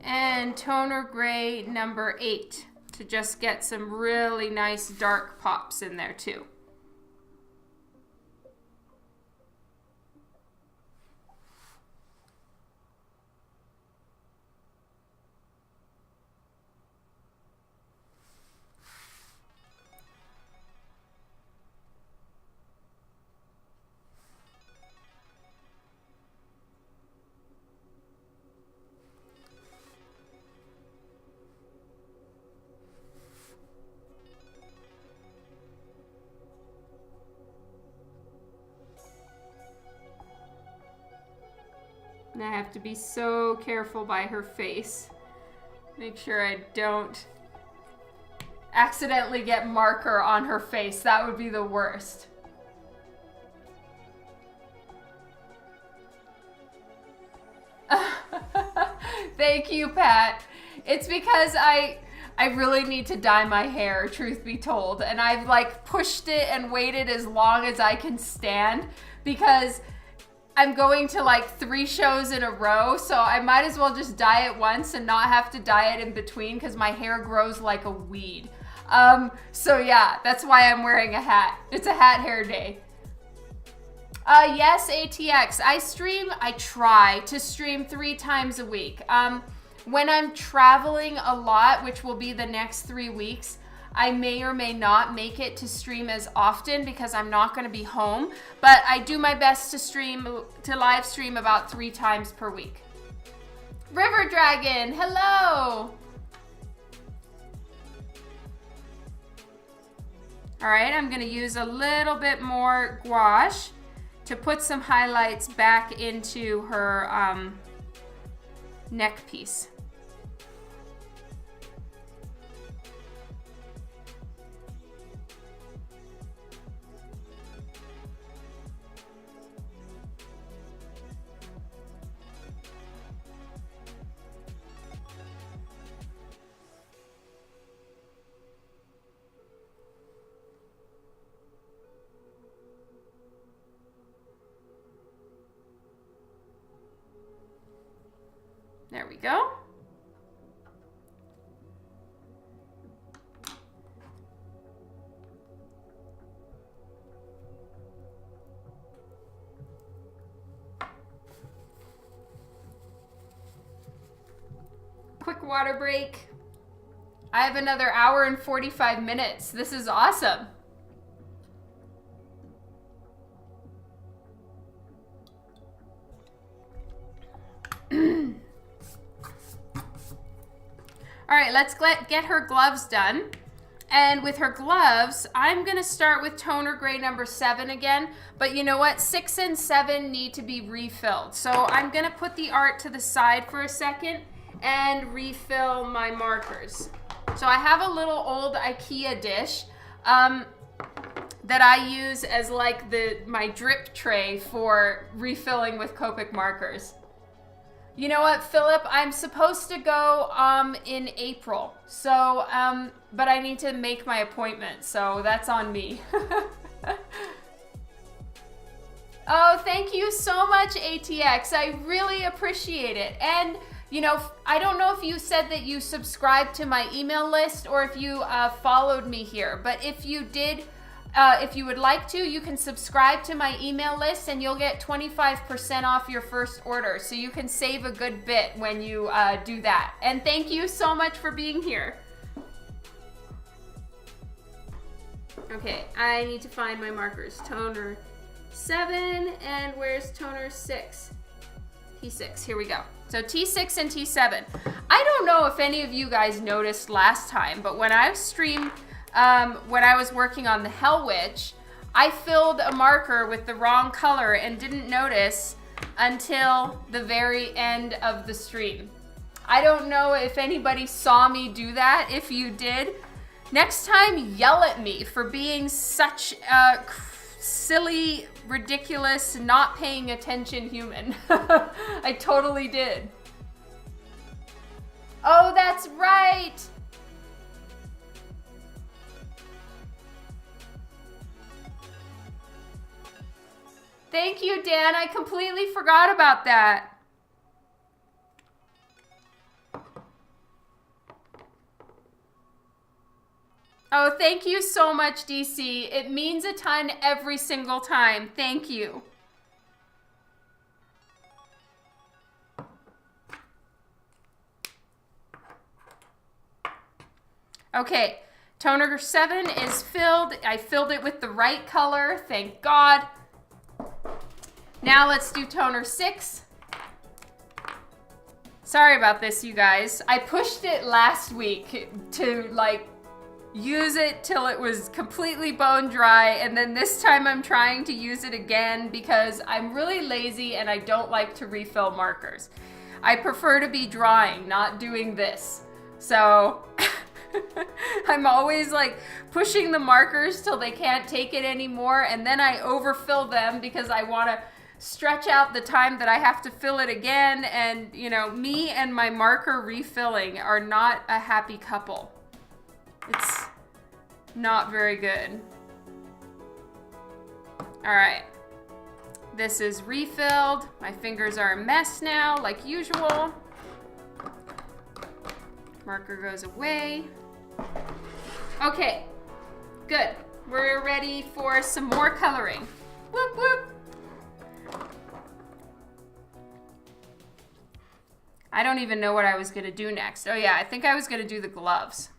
And toner gray number 8 to just get some really nice dark pops in there too. And I have to be so careful by her face. Make sure I don't accidentally get marker on her face. That would be the worst. Thank you, Pat. It's because I really need to dye my hair, truth be told. And I've like pushed it and waited as long as I can stand because I'm going to like 3 shows in a row, so I might as well just dye it once and not have to dye it in between because my hair grows like a weed. So yeah, that's why I'm wearing a hat. It's a hat hair day. Yes, ATX. I try to stream 3 times a week. When I'm traveling a lot, which will be the next 3 weeks, I may or may not make it to stream as often because I'm not going to be home, but I do my best to live stream about 3 times per week. River Dragon, hello. All right, I'm going to use a little bit more gouache to put some highlights back into her neck piece. There we go. Quick water break. I have another hour and 45 minutes. This is awesome. All right, let's get her gloves done. And with her gloves, I'm gonna start with toner gray number 7 again, but you know what? 6 and 7 need to be refilled. So I'm gonna put the art to the side for a second and refill my markers. So I have a little old IKEA dish that I use as like my drip tray for refilling with Copic markers. You know what, Philip? I'm supposed to go in April. So, but I need to make my appointment. So that's on me. Oh, thank you so much, ATX. I really appreciate it. And, you know, I don't know if you said that you subscribed to my email list or if you followed me here. But if you did, if you would like to, you can subscribe to my email list and you'll get 25% off your first order. So you can save a good bit when you do that. And thank you so much for being here. Okay, I need to find my markers. Toner 7, and where's toner 6? T6, here we go. So T6 and T7. I don't know if any of you guys noticed last time, but when I streamed, when I was working on the Hell Witch, I filled a marker with the wrong color and didn't notice until the very end of the stream. I don't know if anybody saw me do that. If you did, next time yell at me for being such a silly, ridiculous, not paying attention human. I totally did. Oh, that's right. Thank you, Dan. I completely forgot about that. Oh, thank you so much, DC. It means a ton every single time. Thank you. Okay, toner 7 is filled. I filled it with the right color, thank God. Now let's do toner 6. Sorry about this, you guys. I pushed it last week to like use it till it was completely bone dry, and then this time I'm trying to use it again because I'm really lazy and I don't like to refill markers. I prefer to be drawing, not doing this. So I'm always like pushing the markers till they can't take it anymore, and then I overfill them because I want to stretch out the time that I have to fill it again. And you know, me and my marker refilling are not a happy couple. It's not very good. All right, this is refilled. My fingers are a mess now, like usual. Marker goes away. Okay, good. We're ready for some more coloring. Whoop, whoop. I don't even know what I was gonna do next. Oh yeah, I think I was gonna do the gloves.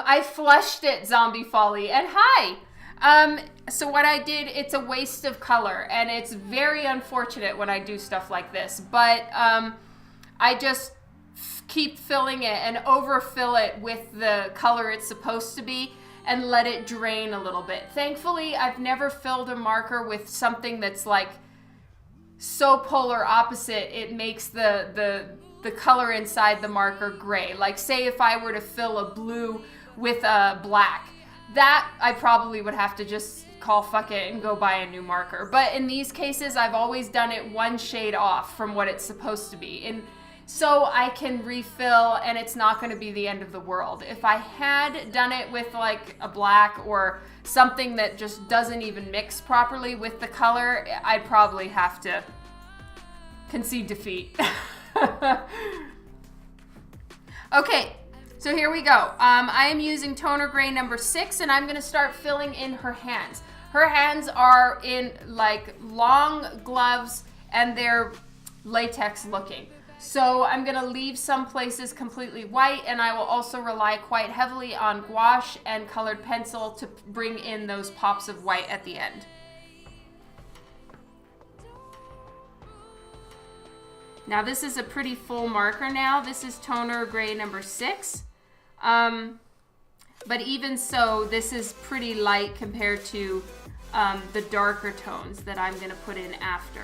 I flushed it, Zombie Folly, and hi! So what I did, it's a waste of color, and it's very unfortunate when I do stuff like this, but I just keep filling it and overfill it with the color it's supposed to be and let it drain a little bit. Thankfully, I've never filled a marker with something that's like so polar opposite it makes the color inside the marker gray. Like say if I were to fill a blue with a black, that I probably would have to just call fuck it and go buy a new marker. But in these cases, I've always done it one shade off from what it's supposed to be. And so I can refill and it's not going to be the end of the world. If I had done it with like a black or something that just doesn't even mix properly with the color, I'd probably have to concede defeat. Okay, so here we go. I am using toner gray number 6 and I'm going to start filling in her hands. Her hands are in like long gloves and they're latex looking. So I'm going to leave some places completely white, and I will also rely quite heavily on gouache and colored pencil to bring in those pops of white at the end. Now this is a pretty full marker now. This is toner gray number 6. But even so, this is pretty light compared to the darker tones that I'm gonna put in after.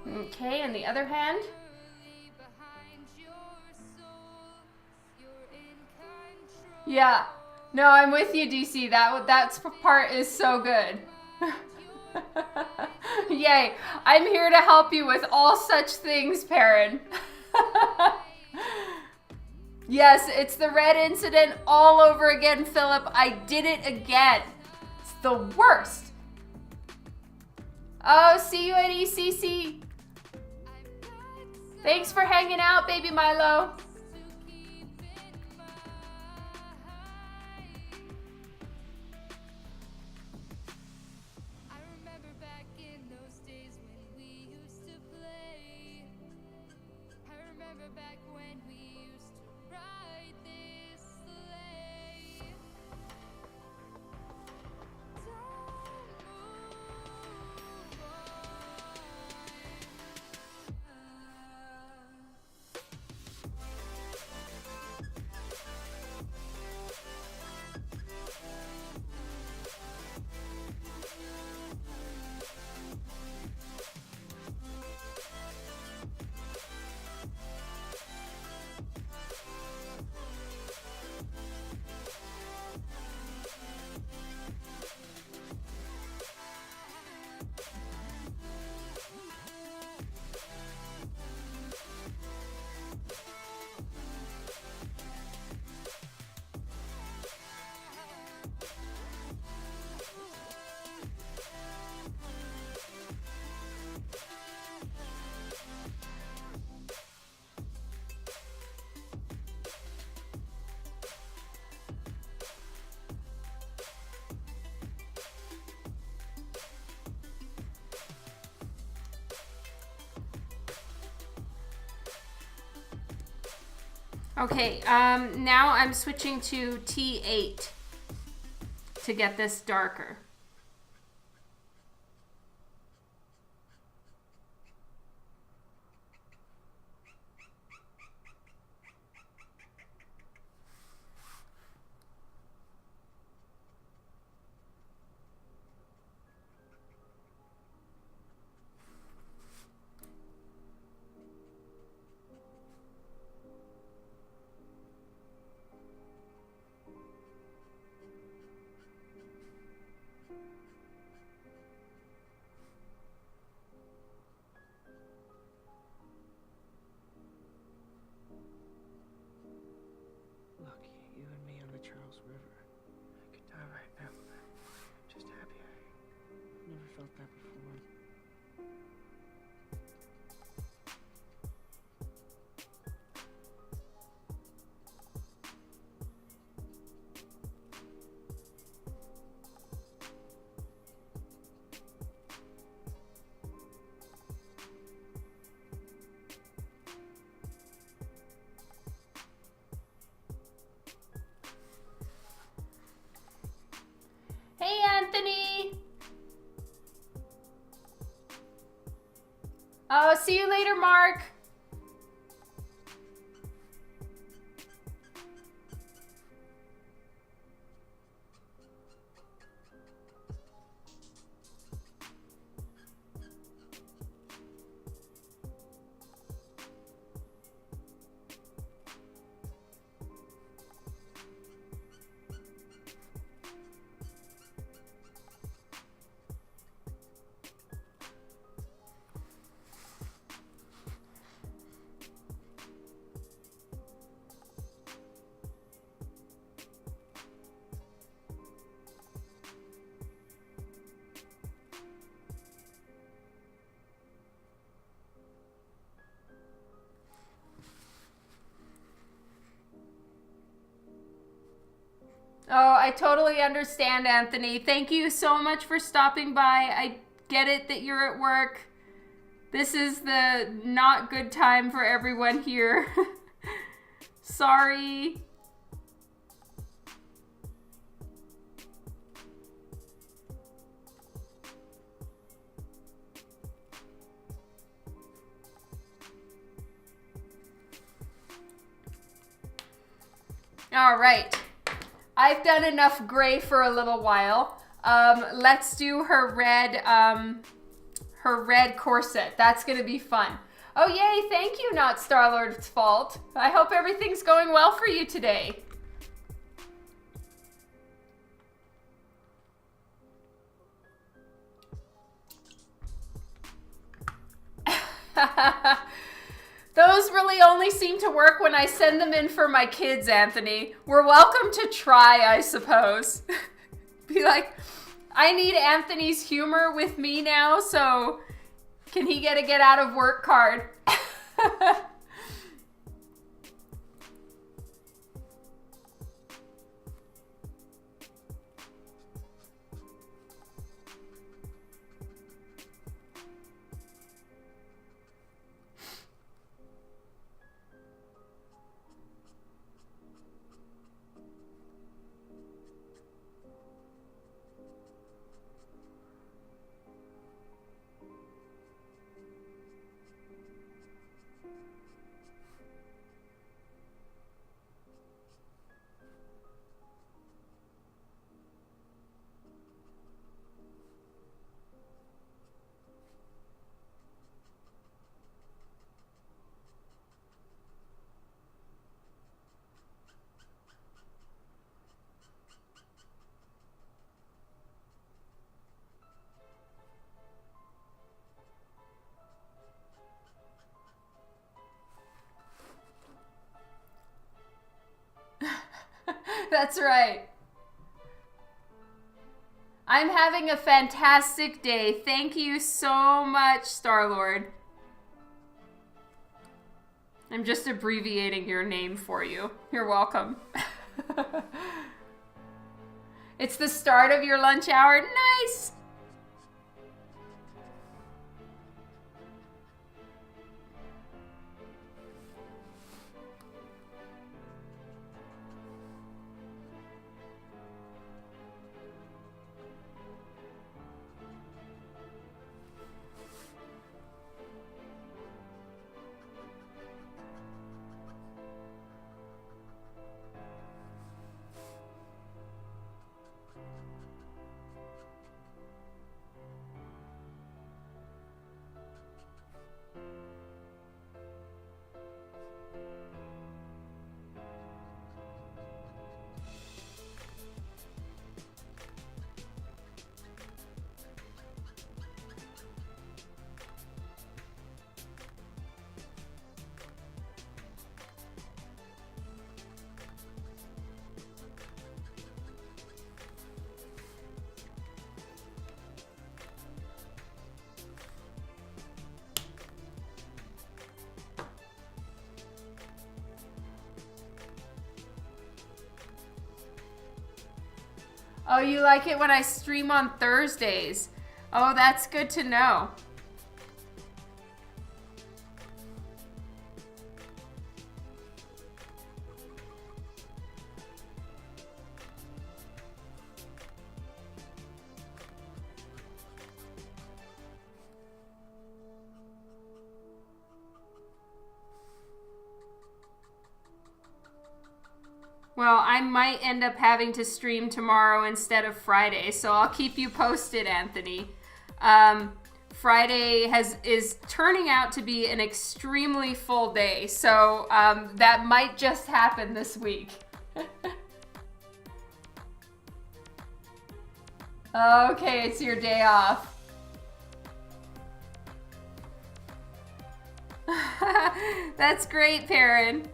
Okay, and the other hand. Yeah, no, I'm with you, DC. That part is so good. Yay, I'm here to help you with all such things, Perrin. Yes, it's the red incident all over again, Philip. I did it again. It's the worst. Oh, see you at ECC. Thanks for hanging out, baby Milo. Okay, now I'm switching to T8 to get this darker. See you later, Mark. Oh, I totally understand, Anthony. Thank you so much for stopping by. I get it that you're at work. This is the not good time for everyone here. Sorry. All right. I've done enough gray for a little while. Let's do her red corset. That's gonna be fun. Oh yay, thank you, not Starlord's fault. I hope everything's going well for you today. Those really only seem to work when I send them in for my kids, Anthony. We're welcome to try, I suppose. Be like, I need Anthony's humor with me now, so can he get a get out of work card? That's right. I'm having a fantastic day. Thank you so much, Starlord. I'm just abbreviating your name for you. You're welcome. It's the start of your lunch hour. Nice. Oh, you like it when I stream on Thursdays. Oh, that's good to know. Well, I might end up having to stream tomorrow instead of Friday, so I'll keep you posted, Anthony. Friday is turning out to be an extremely full day, so that might just happen this week. Okay, it's your day off. That's great, Perrin.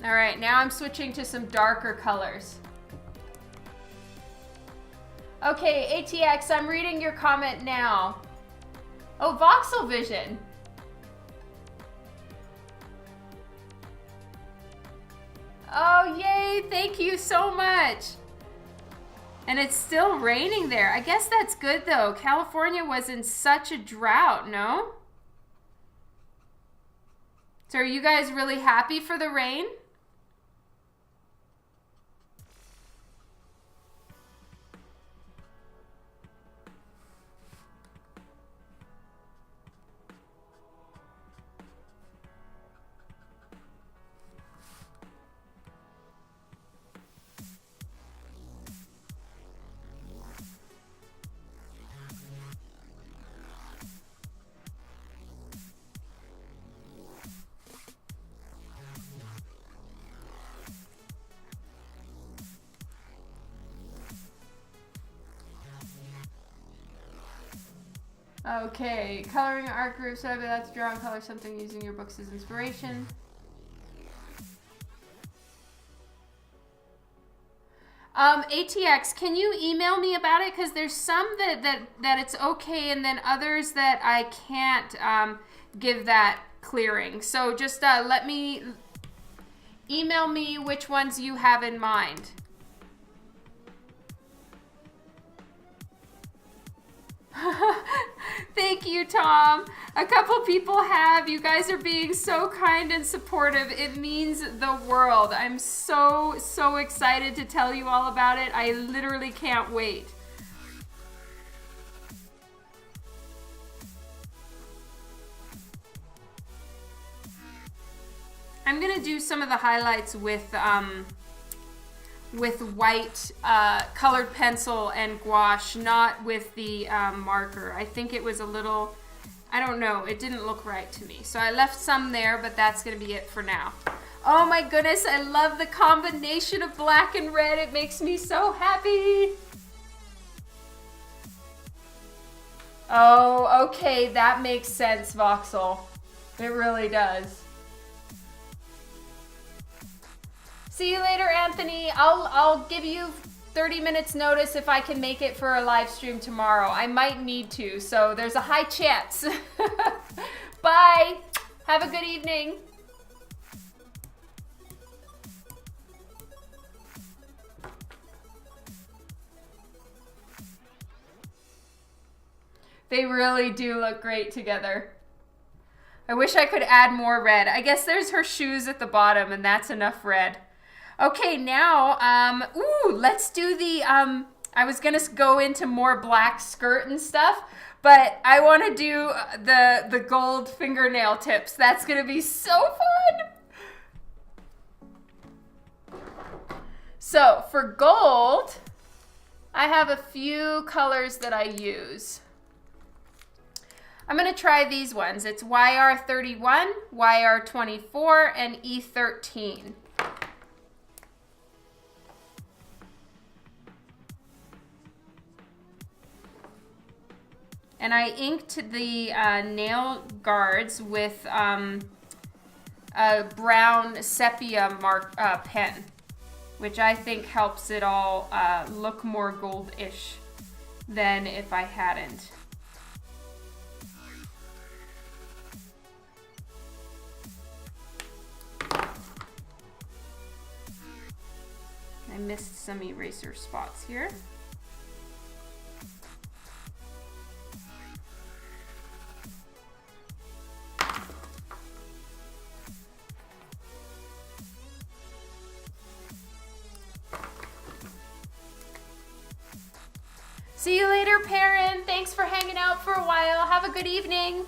All right, now I'm switching to some darker colors. Okay, ATX, I'm reading your comment now. Oh, Voxel Vision. Oh, yay, thank you so much. And it's still raining there. I guess that's good though. California was in such a drought, no? So are you guys really happy for the rain? Okay, coloring art groups, so that's draw and color something using your books as inspiration. ATX, can you email me about it? Because there's some that it's okay, and then others that I can't give that clearing. So just let me email me which ones you have in mind. Thank you, Tom. A couple people have. You guys are being so kind and supportive. It means the world. I'm so excited to tell you all about it. I literally can't wait. I'm gonna do some of the highlights with white colored pencil and gouache, not with the marker. I think it was a little, I don't know, it didn't look right to me. So I left some there, but that's gonna be it for now. Oh my goodness, I love the combination of black and red. It makes me so happy. Oh, okay, that makes sense, Voxel. It really does. See you later, Anthony. I'll give you 30 minutes notice if I can make it for a live stream tomorrow. I might need to, so there's a high chance. Bye. Have a good evening. They really do look great together. I wish I could add more red. I guess there's her shoes at the bottom, and that's enough red. Okay, now, let's do the, I was gonna go into more black skirt and stuff, but I wanna do the gold fingernail tips. That's gonna be so fun. So, for gold, I have a few colors that I use. I'm gonna try these ones. It's YR31, YR24, and E13. And I inked the nail guards with a brown sepia pen, which I think helps it all look more gold-ish than if I hadn't. I missed some eraser spots here. See you later, Perrin. Thanks for hanging out for a while. Have a good evening.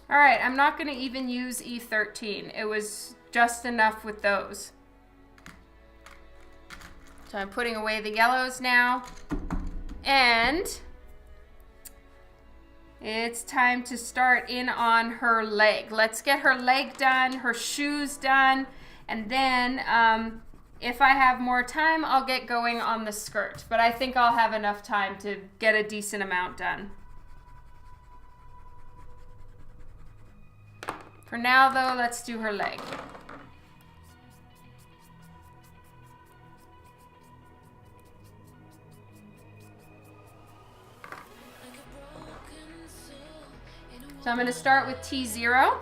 All right, I'm not going to even use E13. It was just enough with those. So I'm putting away the yellows now. And it's time to start in on her leg. Let's get her leg done, her shoes done, and then if I have more time, I'll get going on the skirt. But I think I'll have enough time to get a decent amount done. For now, though, let's do her leg. So I'm going to start with T0.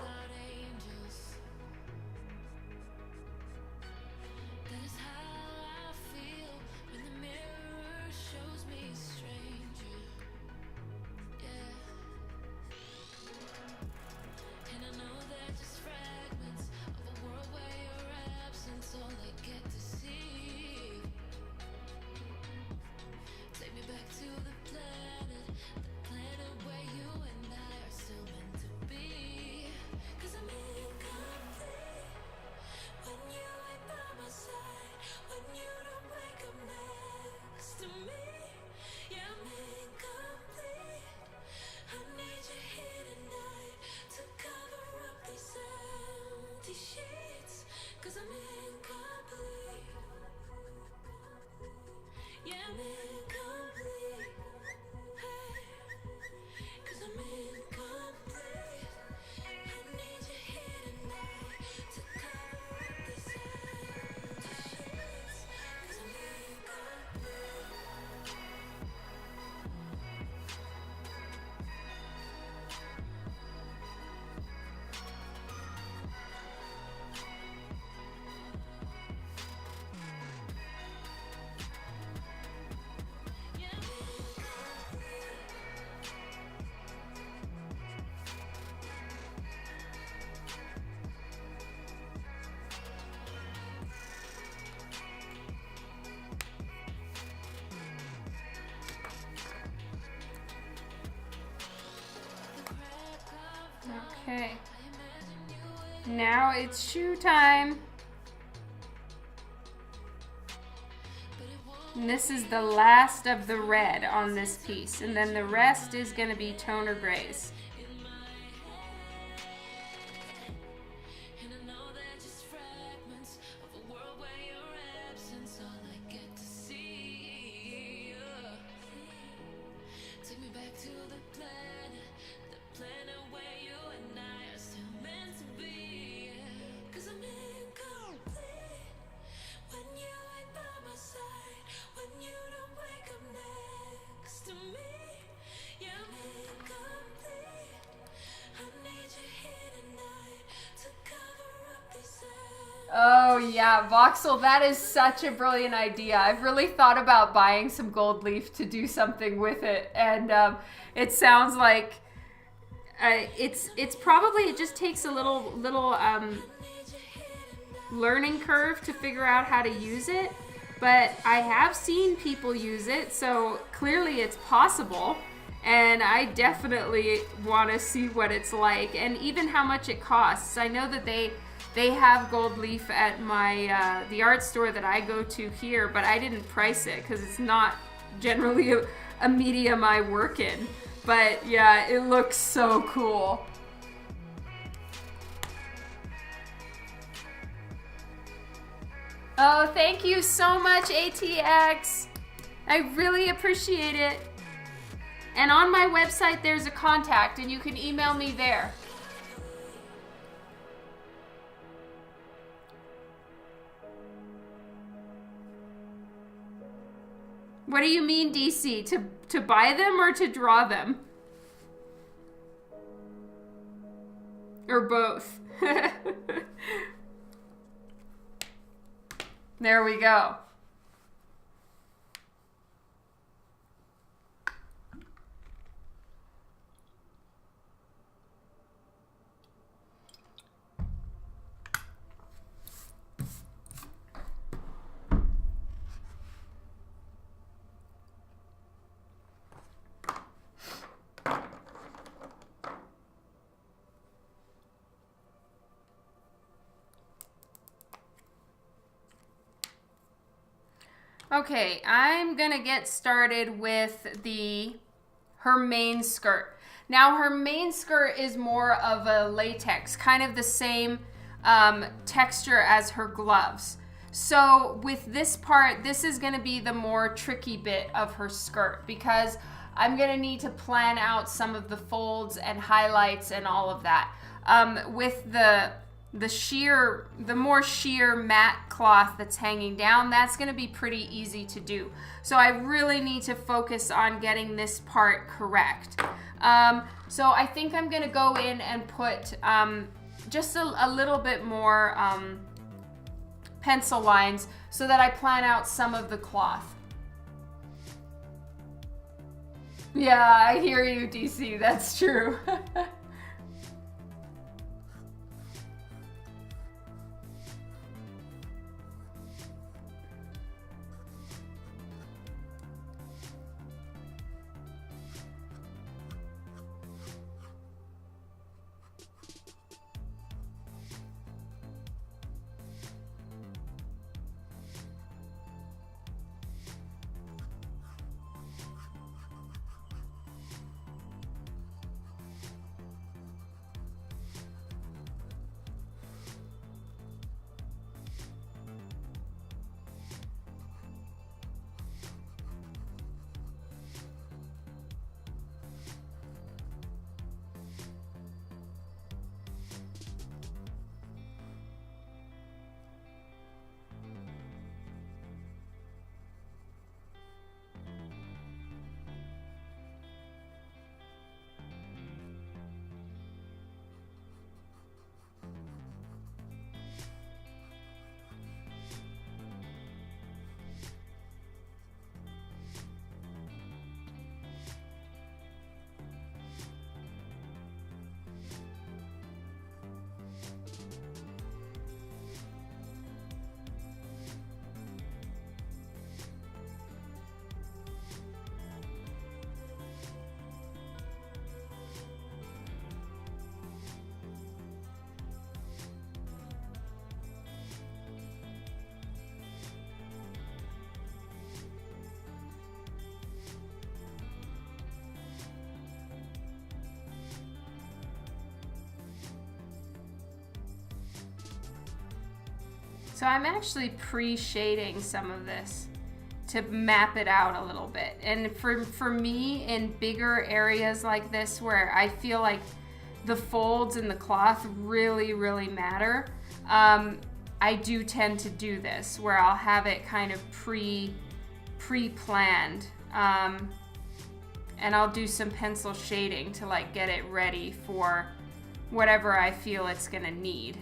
Okay, now it's shoe time. And this is the last of the red on this piece, and then the rest is going to be toner grays. Oh yeah, Voxel, that is such a brilliant idea. I've really thought about buying some gold leaf to do something with it, and it sounds like it's probably, it just takes a little learning curve to figure out how to use it, but I have seen people use it, so clearly it's possible, and I definitely want to see what it's like and even how much it costs. I know that they They have gold leaf at my the art store that I go to here, but I didn't price it because it's not generally a medium I work in. But yeah, it looks so cool. Oh, thank you so much, ATX. I really appreciate it. And on my website, there's a contact, and you can email me there. What do you mean, DC? To buy them or to draw them? Or both? There we go. Okay, I'm gonna get started with her main skirt. Now her main skirt is more of a latex, kind of the same texture as her gloves. So with this part, this is gonna be the more tricky bit of her skirt because I'm gonna need to plan out some of the folds and highlights and all of that. With the more sheer matte cloth that's hanging down, that's going to be pretty easy to do. So I really need to focus on getting this part correct. So I think I'm going to go in and put just a little bit more pencil lines so that I plan out some of the cloth. Yeah, I hear you, DC. That's true. So I'm actually pre-shading some of this to map it out a little bit. And for me, in bigger areas like this where I feel like the folds in the cloth really, really matter, I do tend to do this where I'll have it kind of pre-planned. And I'll do some pencil shading to like get it ready for whatever I feel it's gonna need.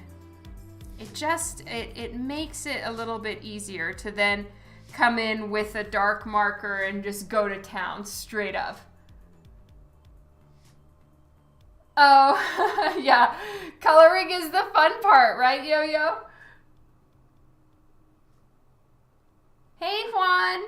It makes it a little bit easier to then come in with a dark marker and just go to town straight up. Oh, yeah. Coloring is the fun part, right, Yo-Yo? Hey, Juan.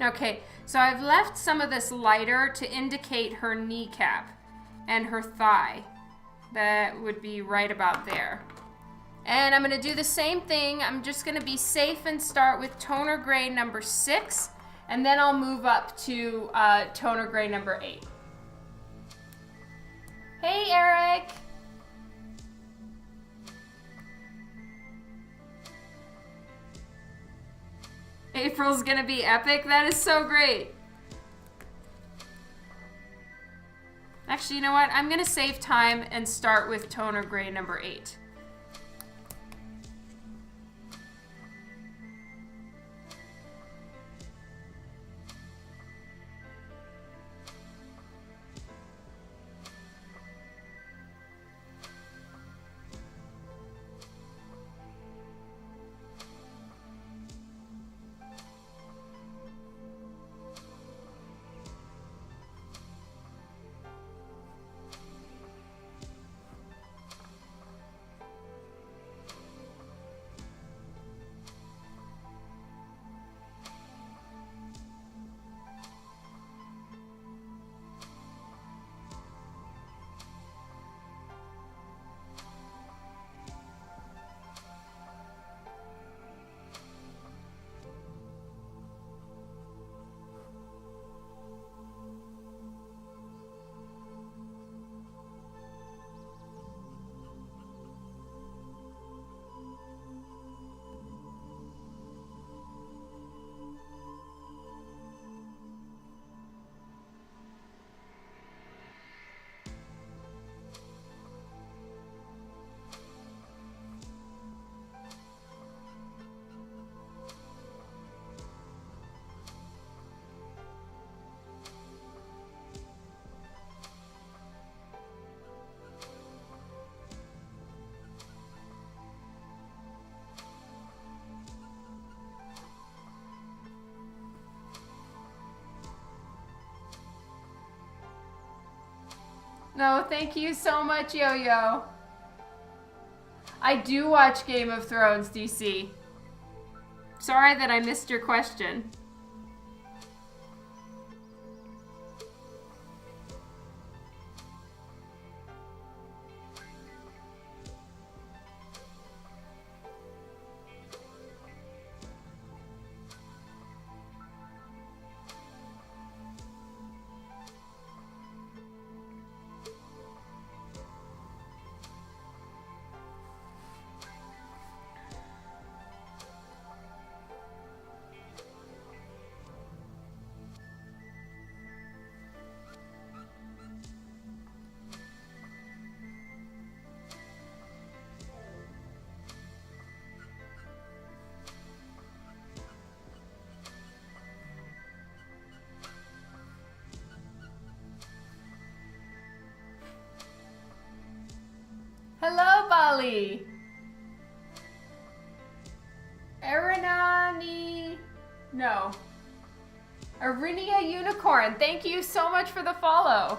Okay, so I've left some of this lighter to indicate her kneecap and her thigh. That would be right about there. And I'm going to do the same thing. I'm just going to be safe and start with toner gray number 6, and then I'll move up to toner gray number 8. Hey, Eric. April's going to be epic. That is so great. Actually, you know what? I'm going to save time and start with toner gray number 8. No, thank you so much, Yo-Yo. I do watch Game of Thrones, DC. Sorry that I missed your question. Hello, Bali. Arinani. No. Arinia Unicorn. Thank you so much for the follow.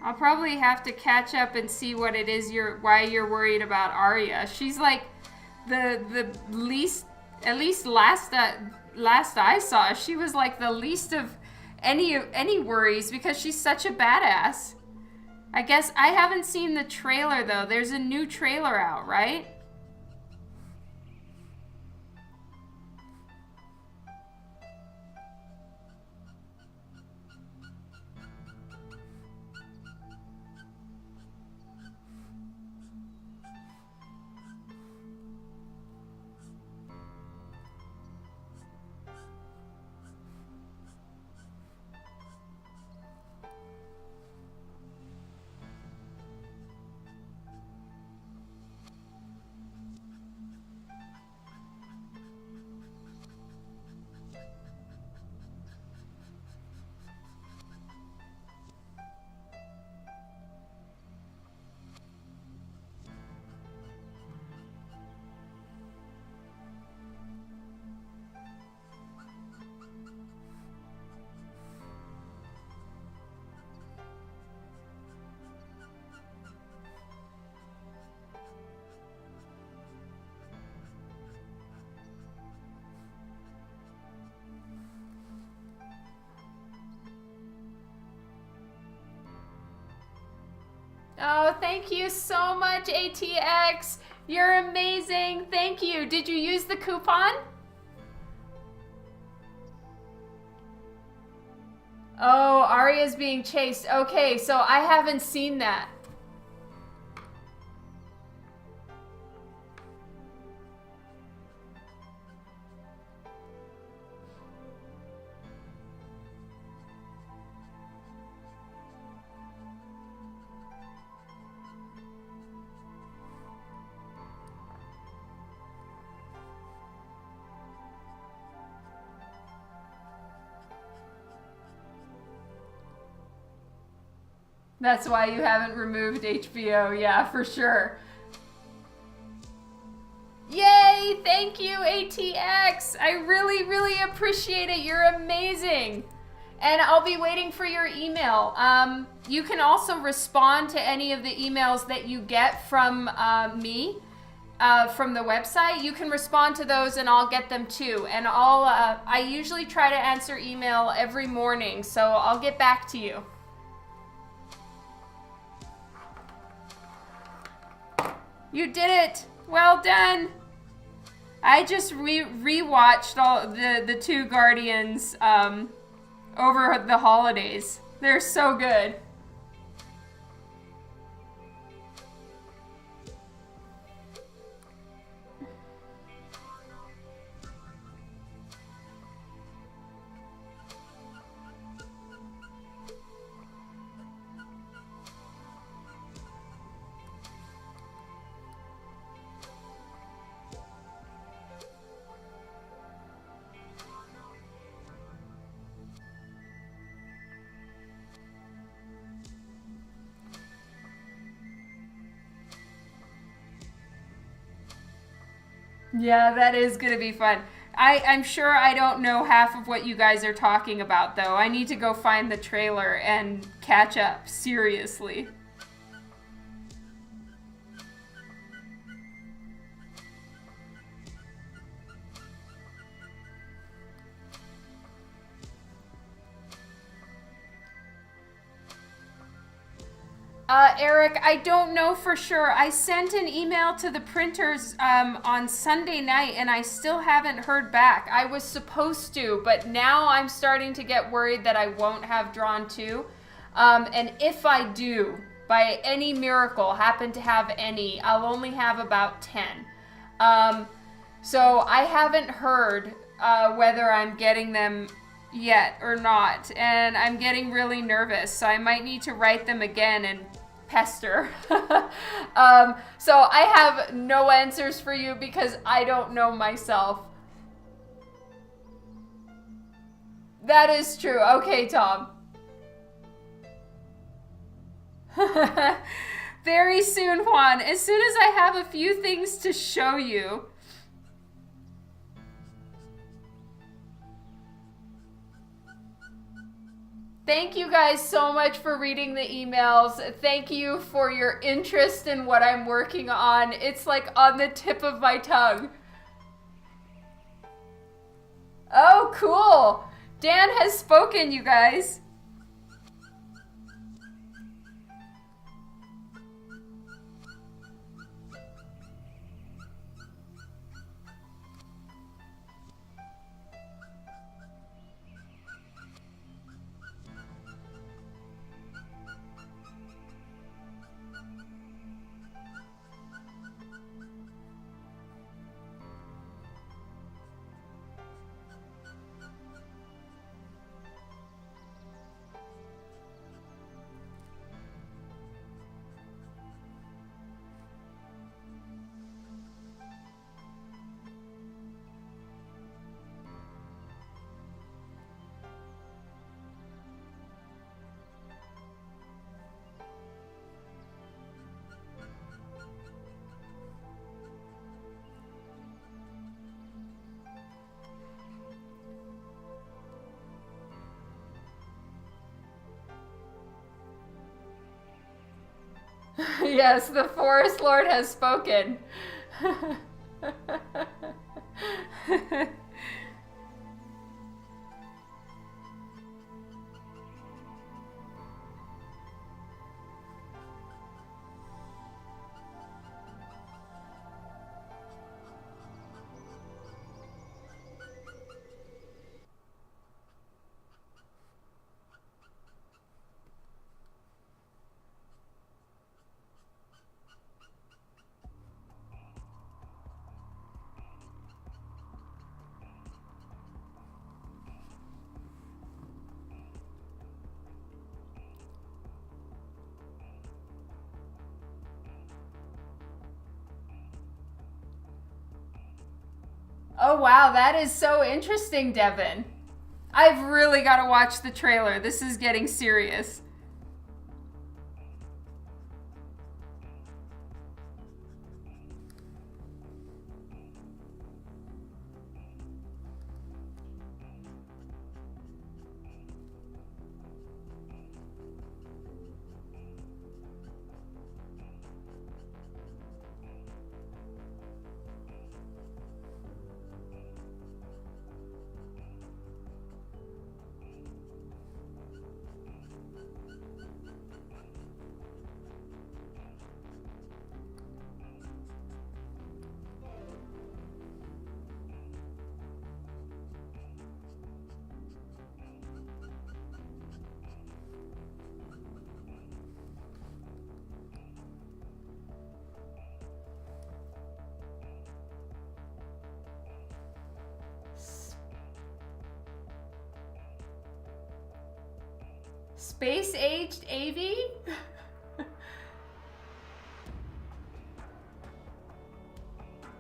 I'll probably have to catch up and see what it is why you're worried about Arya. She's like the least, at least last I saw, she was like the least of any worries because she's such a badass. I guess I haven't seen the trailer though. There's a new trailer out, right? Oh, thank you so much, ATX. You're amazing. Thank you. Did you use the coupon? Oh, Arya's being chased. Okay, so I haven't seen that. That's why you haven't removed HBO. Yeah, for sure. Yay! Thank you, ATX. I really, really appreciate it. You're amazing. And I'll be waiting for your email. You can also respond to any of the emails that you get from me, from the website. You can respond to those and I'll get them too. And I usually try to answer email every morning, so I'll get back to you. You did it! Well done! I just rewatched all the two Guardians over the holidays. They're so good. Yeah, that is gonna be fun. I'm sure I don't know half of what you guys are talking about, though. I need to go find the trailer and catch up, seriously. Eric, I don't know for sure. I sent an email to the printers on Sunday night and I still haven't heard back. I was supposed to, but now I'm starting to get worried that I won't have drawn two. And if I do, by any miracle, happen to have any, I'll only have about 10. So I haven't heard whether I'm getting them yet or not, and I'm getting really nervous, so I might need to write them again and pester. So I have no answers for you because I don't know myself. That is true. Okay, Tom. Very soon, Juan. As soon as I have a few things to show you. Thank you guys so much for reading the emails. Thank you for your interest in what I'm working on. It's like on the tip of my tongue. Oh, cool. Dan has spoken, you guys. Yes, the Forest Lord has spoken. Oh, wow. That is so interesting, Devin. I've really got to watch the trailer. This is getting serious. Space-aged AV?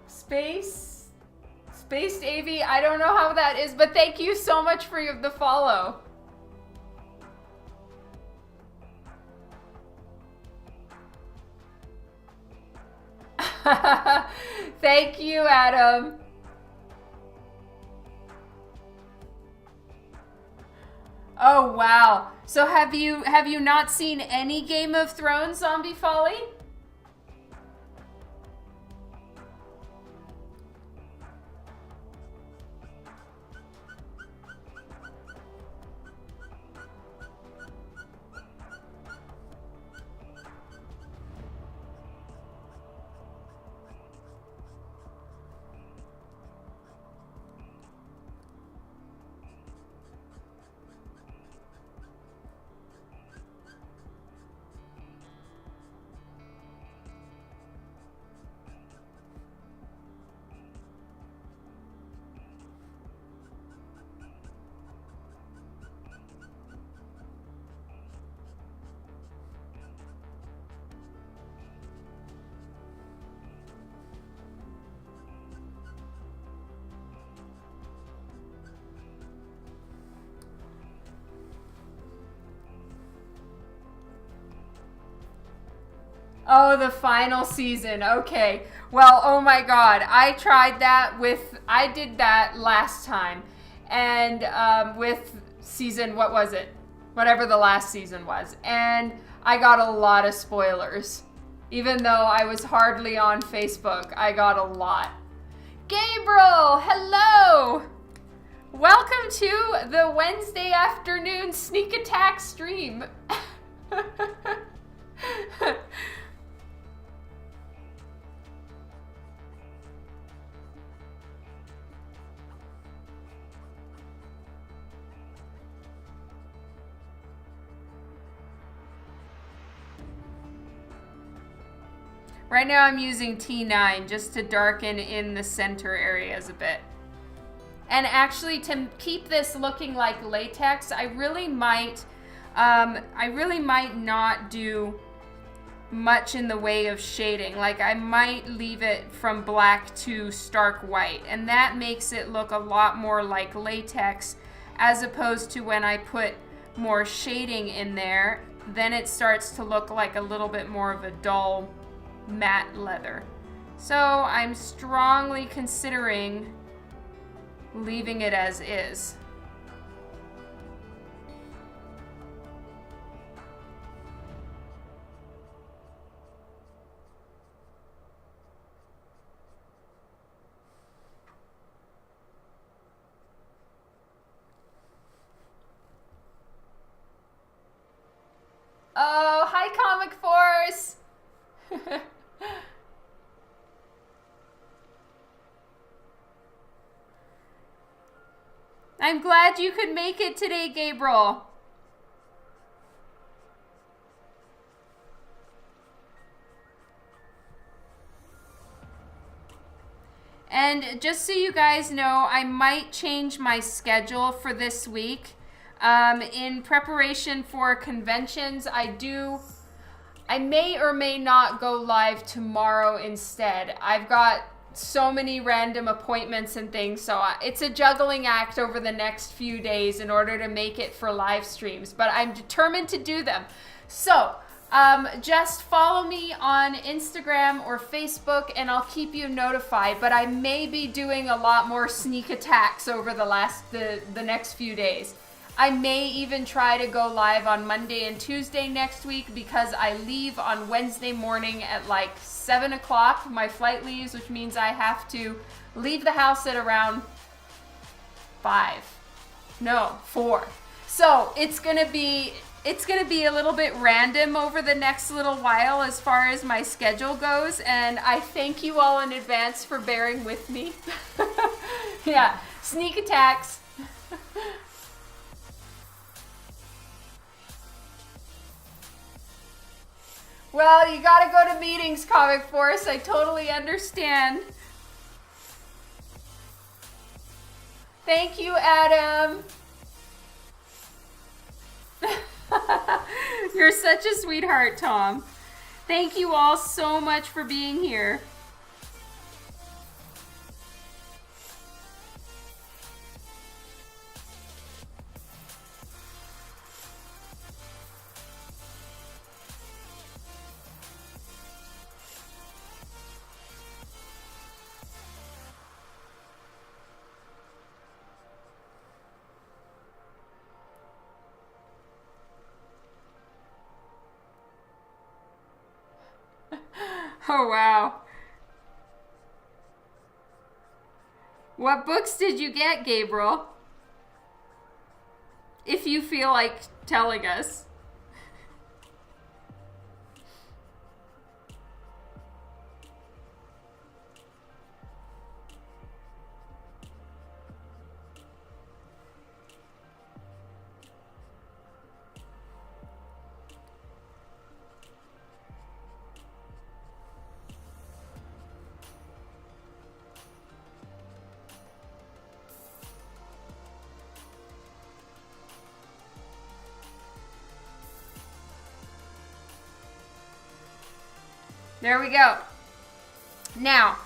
Spaced AV? I don't know how that is, but thank you so much for the follow. Thank you, Adam. Oh, wow. So have you not seen any Game of Thrones, Zombie Folly? Oh, the final season. Okay. Well, oh my God. I did that last time. And with season, what was it? Whatever the last season was. And I got a lot of spoilers. Even though I was hardly on Facebook, I got a lot. Gabriel, hello! Welcome to the Wednesday afternoon sneak attack stream. Right now I'm using T9 just to darken in the center areas a bit. And actually, to keep this looking like latex, I really might not do much in the way of shading. Like, I might leave it from black to stark white, and that makes it look a lot more like latex, as opposed to when I put more shading in there, then it starts to look like a little bit more of a dull matte leather. So I'm strongly considering leaving it as is. Oh, hi Comic Force! I'm glad you could make it today, Gabriel. And just so you guys know, I might change my schedule for this week. In preparation for conventions, I may or may not go live tomorrow instead. I've got so many random appointments and things. So it's a juggling act over the next few days in order to make it for live streams. But I'm determined to do them. So just follow me on Instagram or Facebook and I'll keep you notified. But I may be doing a lot more sneak attacks over the next few days. I may even try to go live on Monday and Tuesday next week because I leave on Wednesday morning at like 7 o'clock. My flight leaves, which means I have to leave the house at around 4. So it's gonna be a little bit random over the next little while as far as my schedule goes, and I thank you all in advance for bearing with me. Yeah, sneak attacks. Well, you gotta go to meetings, Comic Force. I totally understand. Thank you, Adam. You're such a sweetheart, Tom. Thank you all so much for being here. Oh, wow. What books did you get, Gabriel? If you feel like telling us. There we go. Now,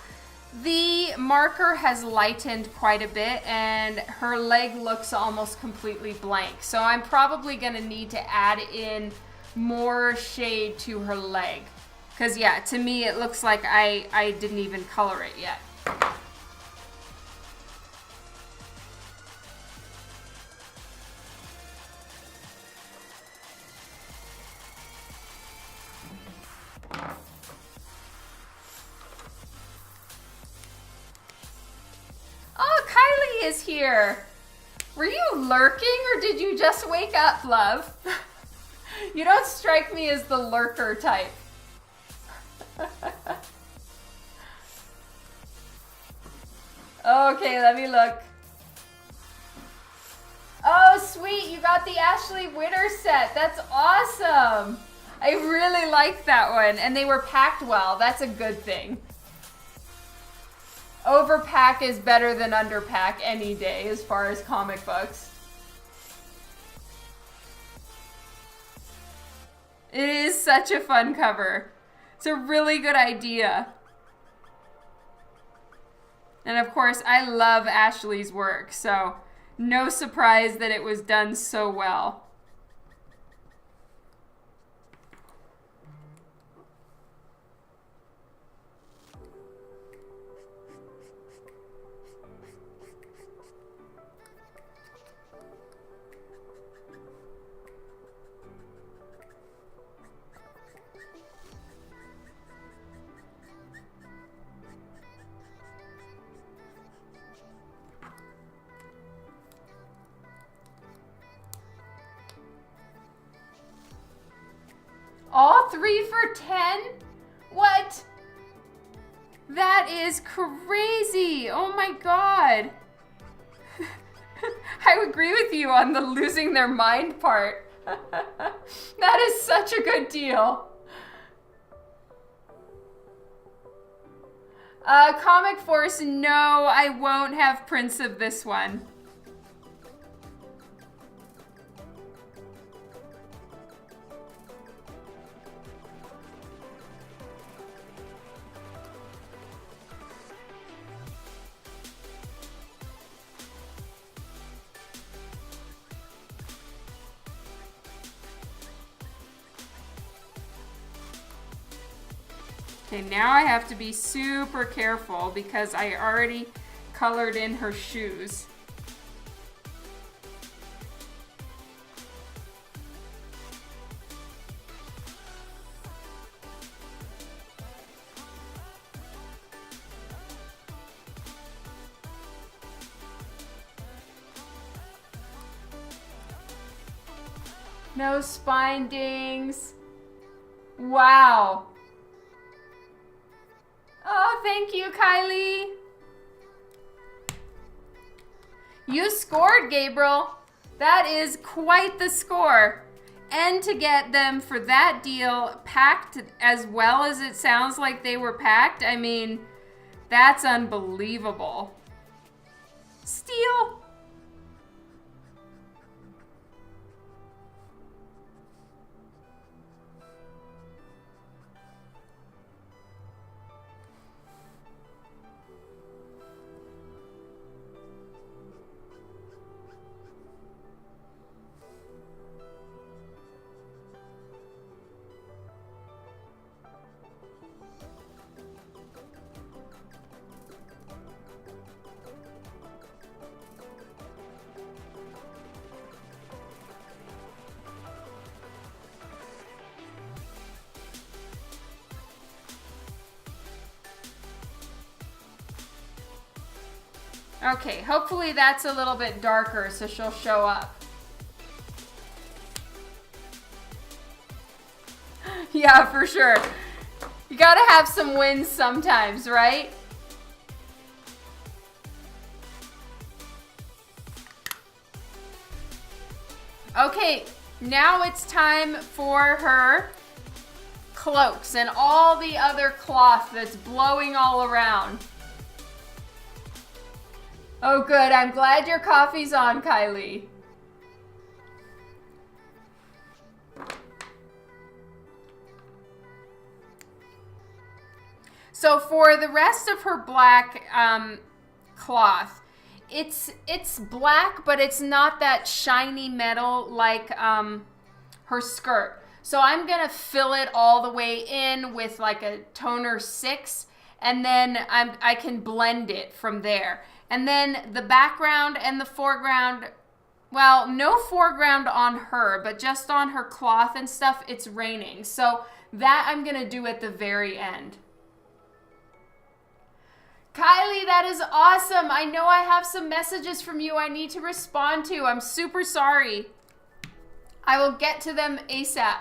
the marker has lightened quite a bit and her leg looks almost completely blank. So I'm probably going to need to add in more shade to her leg. Because, yeah, to me it looks like I didn't even color it yet. Is here. Were you lurking or did you just wake up, love? You don't strike me as the lurker type. Okay, let me look. Oh, sweet. You got the Ashley Witter set. That's awesome. I really liked that one. And they were packed well. That's a good thing. Overpack is better than underpack any day as far as comic books. It is such a fun cover. It's a really good idea. And of course, I love Ashley's work, so no surprise that it was done so well. All 3 for 10? What? That is crazy. Oh my god. I agree with you on the losing their mind part. That is such a good deal. Comic Force, no, I won't have prints of this one. Okay, now I have to be super careful because I already colored in her shoes. No spine dings. Wow. Oh, thank you, Kylie. You scored, Gabriel. That is quite the score. And to get them for that deal packed as well as it sounds like they were packed, I mean, that's unbelievable. Steal. Okay, hopefully that's a little bit darker so she'll show up. Yeah, for sure. You gotta have some wins sometimes, right? Okay, now it's time for her cloaks and all the other cloth that's blowing all around. Oh, good. I'm glad your coffee's on, Kylie. So for the rest of her black cloth, it's black, but it's not that shiny metal like her skirt. So I'm gonna fill it all the way in with like a toner 6, and then I can blend it from there. And then the background and the foreground, well, no foreground on her, but just on her cloth and stuff, it's raining. So that I'm gonna do at the very end. Kylie, that is awesome. I know I have some messages from you I need to respond to. I'm super sorry. I will get to them ASAP.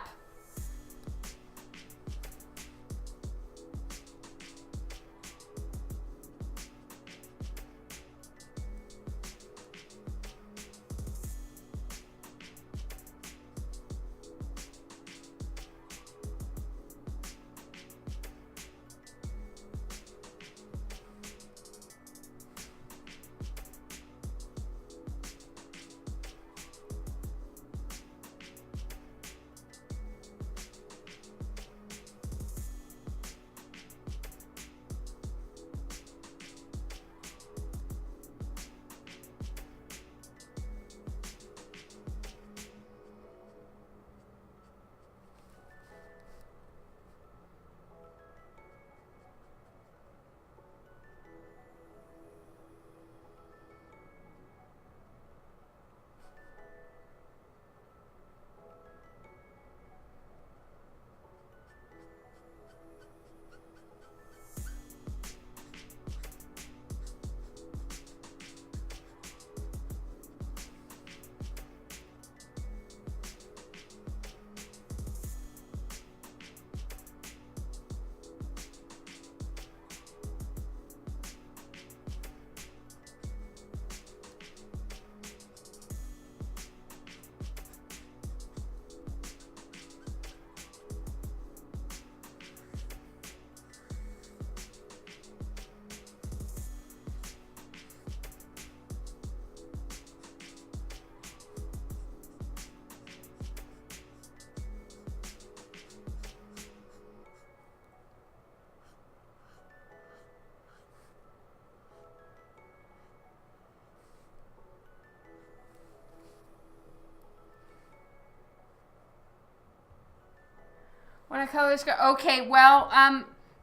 What color is okay? Well,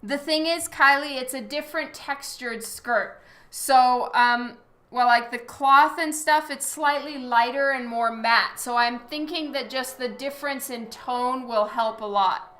The thing is, Kylie, it's a different textured skirt. So, well, like the cloth and stuff, it's slightly lighter and more matte. So I'm thinking that just the difference in tone will help a lot.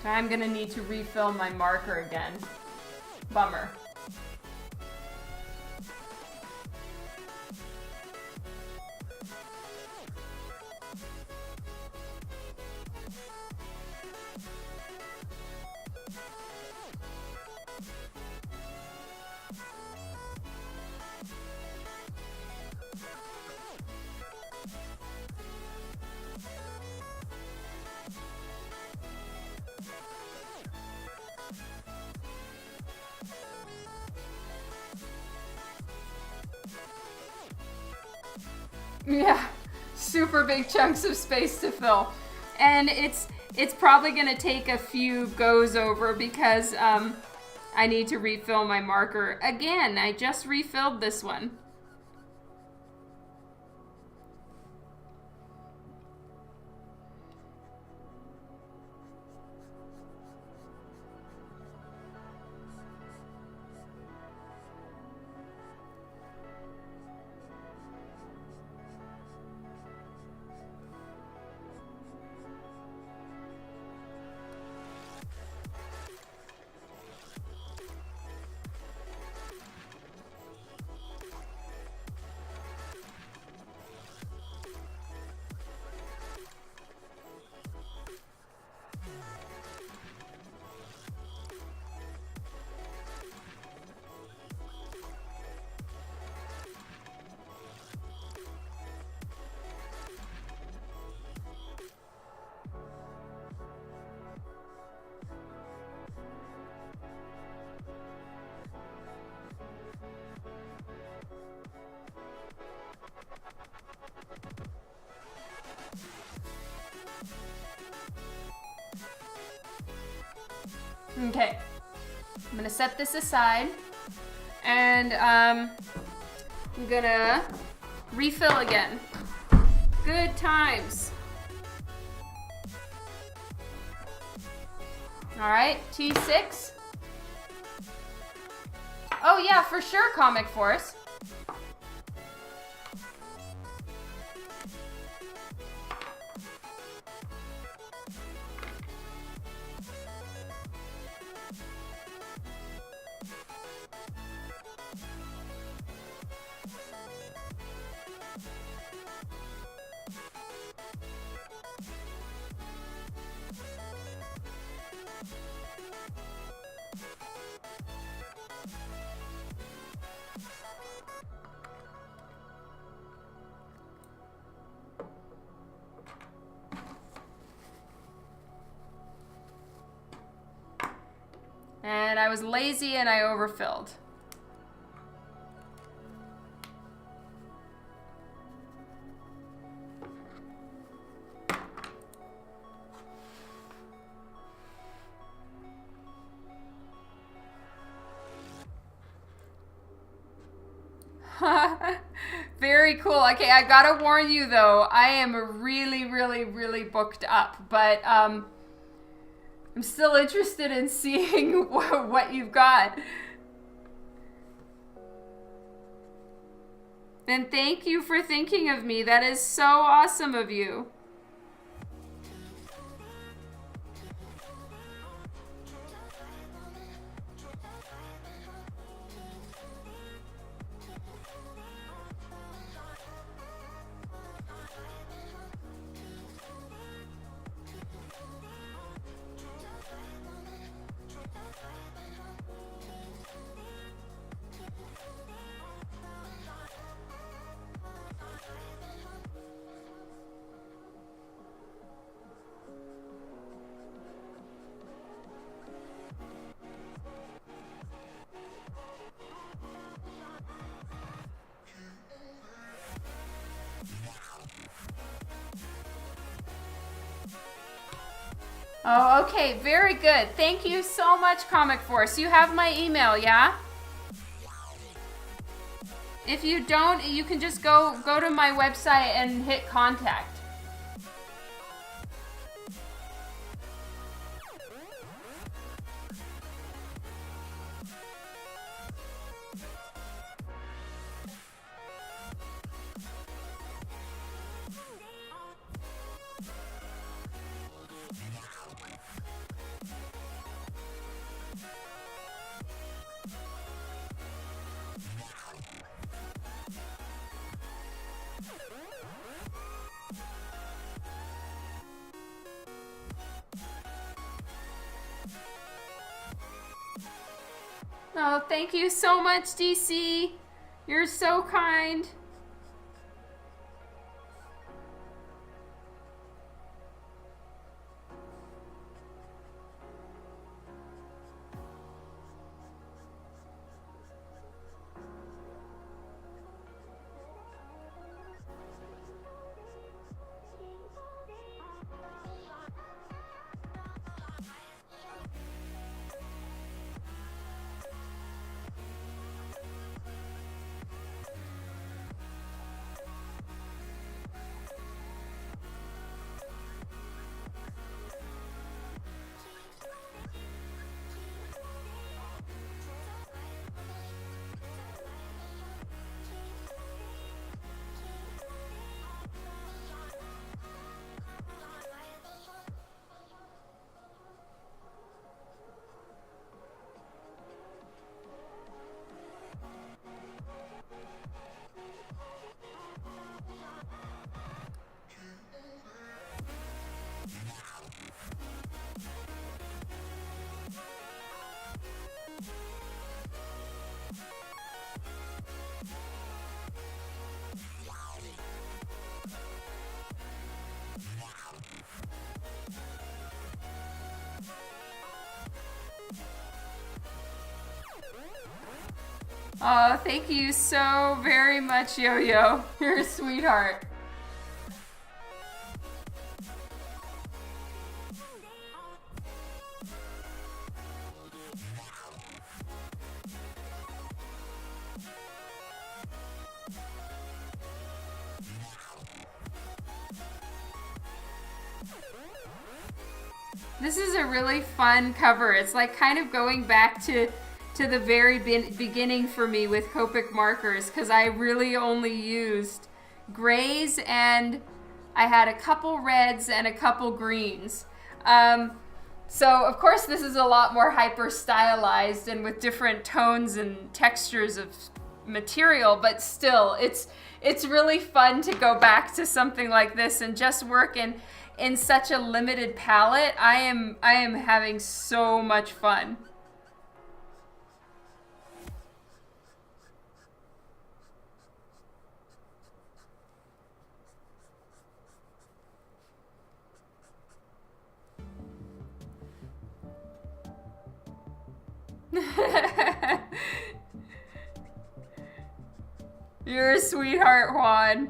I'm gonna need to refill my marker again. Bummer. Yeah, super big chunks of space to fill. And it's probably gonna take a few goes over because I need to refill my marker again. I just refilled this one. Okay, I'm gonna set this aside and I'm gonna refill again. Good times. All right, T6. Oh yeah, for sure, Comic Force. And I was lazy and I overfilled. Very cool. Okay, I gotta warn you though, I am really booked up, but I'm still interested in seeing what you've got. And thank you for thinking of me. That is so awesome of you. Oh, okay, very good. Thank you so much, Comic Force. You have my email, yeah? If you don't, you can just go to my website and hit contact. Oh, thank you so much, DC. You're so kind. Oh, thank you so very much, Yo-Yo. You're a sweetheart. This is a really fun cover. It's like kind of going back to the very beginning for me with Copic markers, because I really only used grays and I had a couple reds and a couple greens. So of course this is a lot more hyper stylized and with different tones and textures of material, but still it's really fun to go back to something like this and just work in such a limited palette. I am having so much fun. You're a sweetheart, Juan.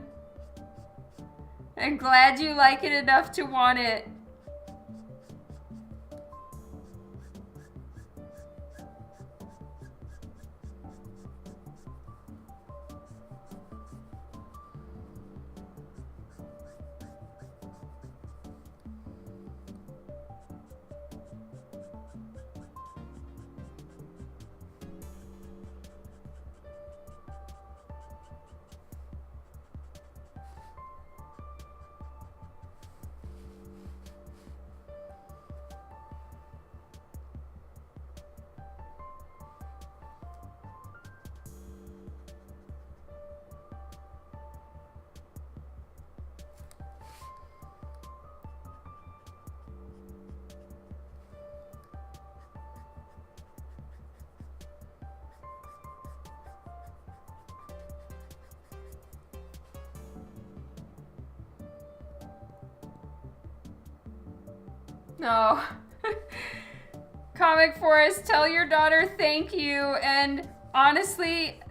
I'm glad you like it enough to want it. No. Comic Forest, tell your daughter thank you. And honestly,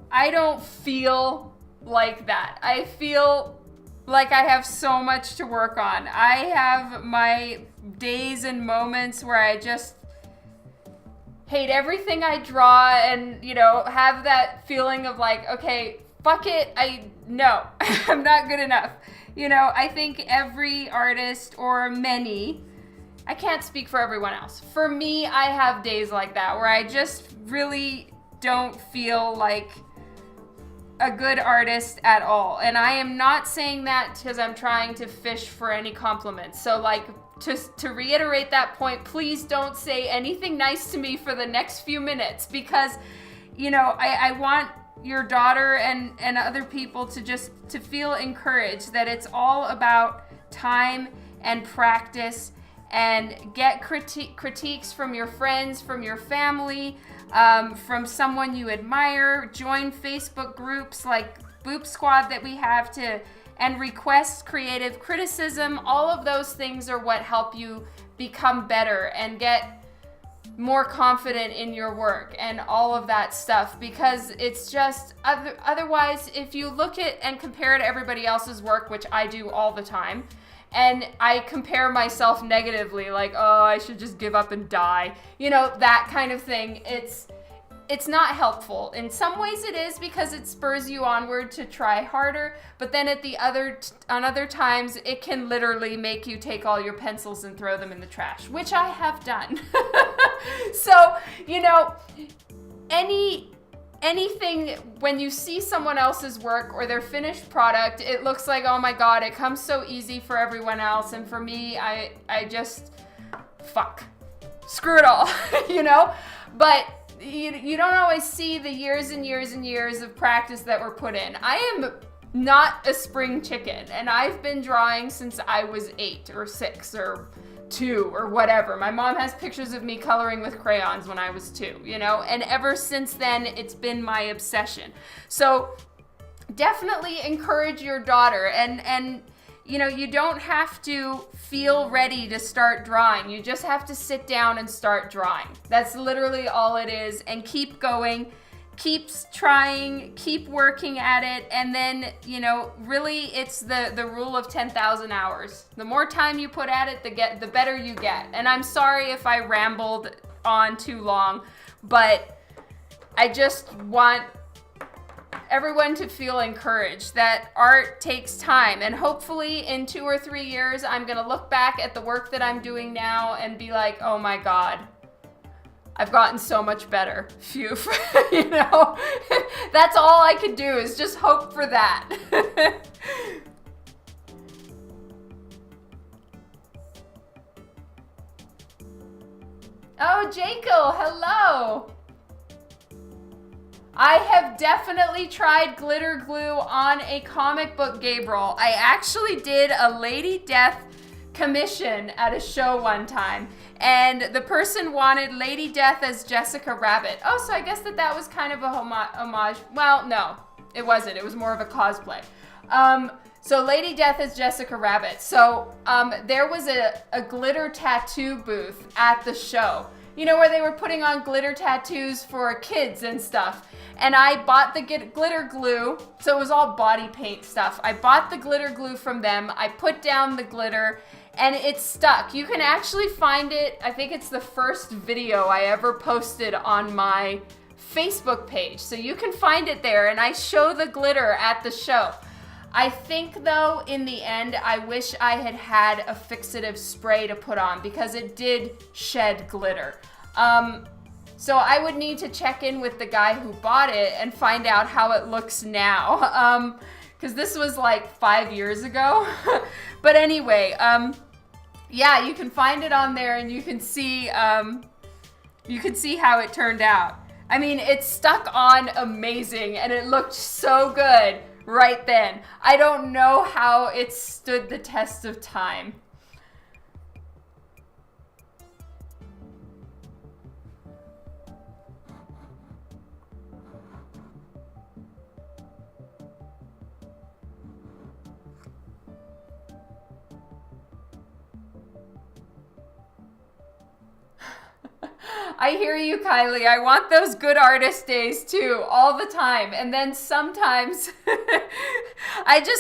I don't feel like that. I feel like I have so much to work on. I have my days and moments where I just hate everything I draw and, have that feeling of like, okay, fuck it, no, I'm not good enough. I think every artist, or many, I can't speak for everyone else. For me, I have days like that where I just really don't feel like a good artist at all. And I am not saying that because I'm trying to fish for any compliments. So like, to reiterate that point, please don't say anything nice to me for the next few minutes, because, I want your daughter and other people to feel encouraged that it's all about time and practice, and get critiques from your friends, from your family, from someone you admire. Join Facebook groups like Boop Squad that we have and request creative criticism. All of those things are what help you become better and get more confident in your work and all of that stuff, because it's just otherwise, if you look at and compare to everybody else's work, which I do all the time, and I compare myself negatively, like, oh, I should just give up and die, that kind of thing, it's not helpful. In some ways it is, because it spurs you onward to try harder, but then on other times it can literally make you take all your pencils and throw them in the trash, which I have done. So, anything, when you see someone else's work or their finished product, it looks like, oh my God, it comes so easy for everyone else, and for me, I just, screw it all, But you don't always see the years and years and years of practice that were put in. I am not a spring chicken, and I've been drawing since I was 8 or 6 or 2 or whatever. My mom has pictures of me coloring with crayons when I was 2, and ever since then, it's been my obsession. So definitely encourage your daughter, and you don't have to feel ready to start drawing. You just have to sit down and start drawing. That's literally all it is, and keep going. Keep trying, keep working at it, and then, really it's the rule of 10,000 hours. The more time you put at it, the better you get. And I'm sorry if I rambled on too long, but I just want everyone to feel encouraged that art takes time, and hopefully in 2 or 3 years, I'm gonna look back at the work that I'm doing now and be like, oh my God, I've gotten so much better. Phew. That's all I could do, is just hope for that. Oh, Jekyll, hello. I have definitely tried glitter glue on a comic book Gabriel. I actually did a Lady Death commission at a show one time, and the person wanted Lady Death as Jessica Rabbit. Oh, so I guess that was kind of a homage. Well, no, it wasn't. It was more of a cosplay. So Lady Death as Jessica Rabbit. So there was a glitter tattoo booth at the show, where they were putting on glitter tattoos for kids and stuff. And I bought the glitter glue, so it was all body paint stuff. I bought the glitter glue from them. I put down the glitter, and it stuck. You can actually find it. I think it's the first video I ever posted on my Facebook page. So you can find it there, and I show the glitter at the show. I think, though, in the end, I wish I had a fixative spray to put on, because it did shed glitter. So I would need to check in with the guy who bought it and find out how it looks now. Because this was like 5 years ago. But anyway, yeah, you can find it on there, and you can see how it turned out. I mean, it stuck on amazing, and it looked so good right then. I don't know how it stood the test of time. I hear you, Kylie. I want those good artist days too, all the time. And then sometimes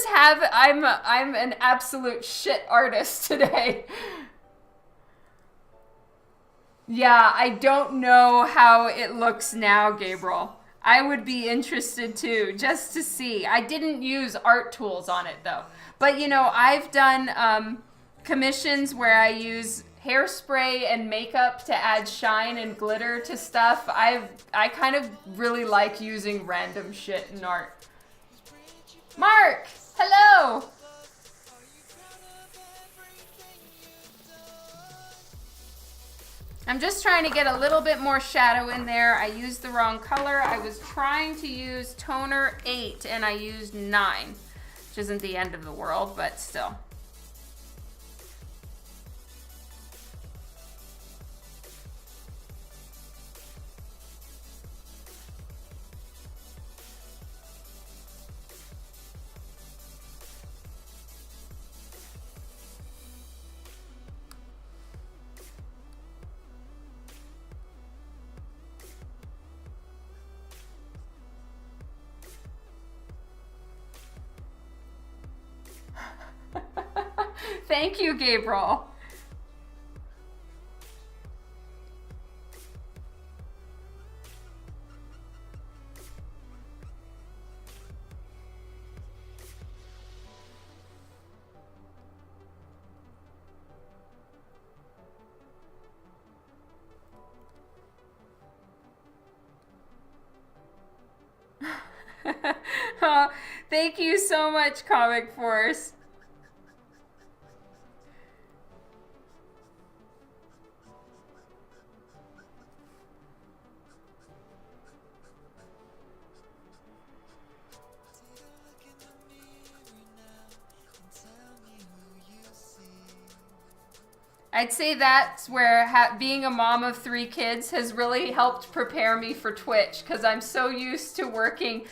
I'm an absolute shit artist today. Yeah, I don't know how it looks now, Gabriel. I would be interested too, just to see. I didn't use art tools on it though. But you know, I've done commissions where I use hairspray and makeup to add shine and glitter to stuff. I kind of really like using random shit in art. Mark, hello. I'm just trying to get a little bit more shadow in there. I used the wrong color. I was trying to use toner 8 and I used 9, which isn't the end of the world, but still. Thank you, Gabriel. Oh, thank you so much, Comic Force. I'd say that's where being a mom of 3 kids has really helped prepare me for Twitch, because I'm so used to working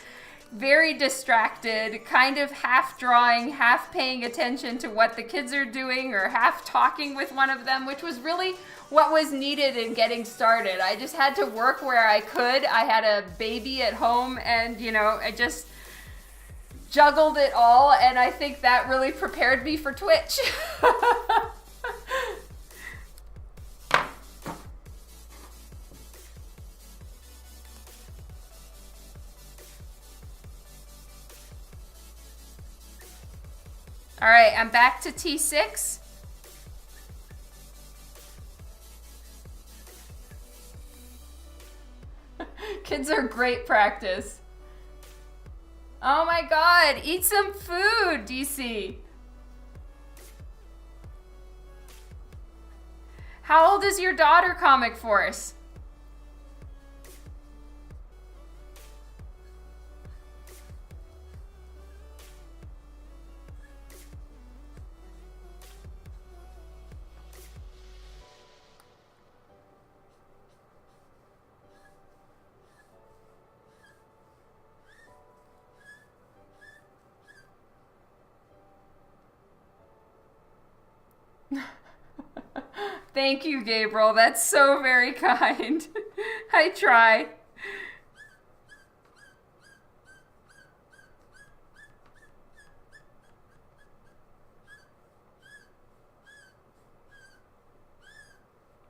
very distracted, kind of half drawing, half paying attention to what the kids are doing, or half talking with one of them, which was really what was needed in getting started. I just had to work where I could. I had a baby at home, and you know, I just juggled it all, and I think that really prepared me for Twitch. All right, I'm back to T6. Kids are great practice. Oh my God, eat some food, DC. How old is your daughter, Comic Force? Thank you, Gabriel. That's so very kind. I try.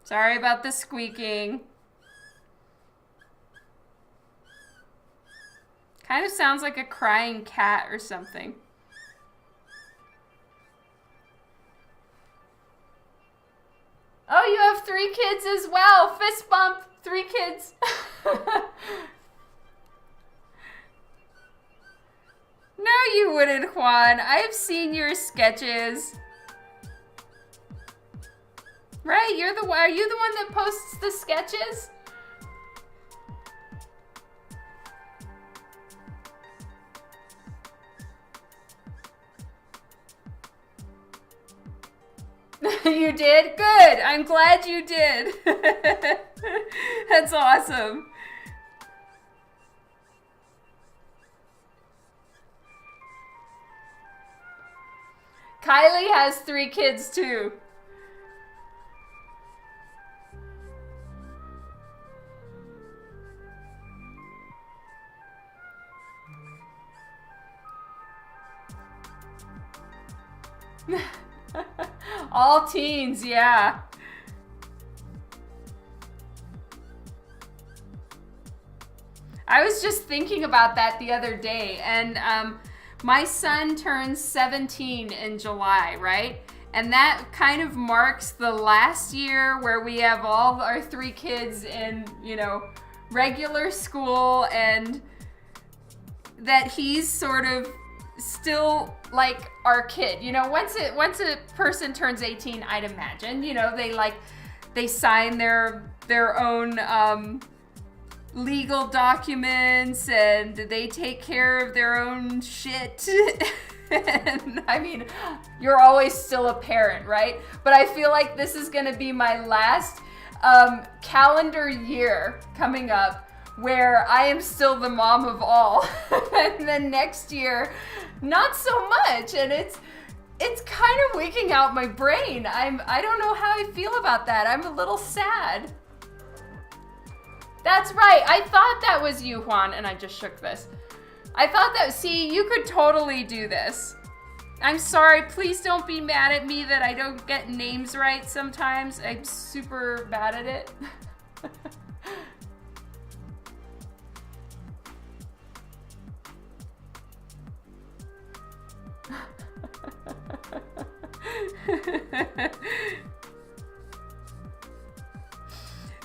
Sorry about the squeaking. Kind of sounds like a crying cat or something. Oh, you have 3 kids as well. Fist bump. 3 kids. No, you wouldn't, Juan. I've seen your sketches. Right? Are you the one that posts the sketches? You did? Good. I'm glad you did. That's awesome. Kylie has 3 kids too. All teens, yeah. I was just thinking about that the other day, and my son turns 17 in July, right? And that kind of marks the last year where we have all our three kids in, you know, regular school, and that he's sort of still like our kid. You know, once a person turns 18, I'd imagine, you know, they sign their own legal documents, and they take care of their own shit. And I mean, you're always still a parent, right? But I feel like this is gonna be my last calendar year coming up where I am still the mom of all. And then next year, not so much. And it's kind of waking out my brain. I don't know how I feel about that. I'm a little sad. That's right. I thought that was you, Juan, and I just shook this. I thought that, see, you could totally do this. I'm sorry, please don't be mad at me that I don't get names right sometimes. I'm super bad at it.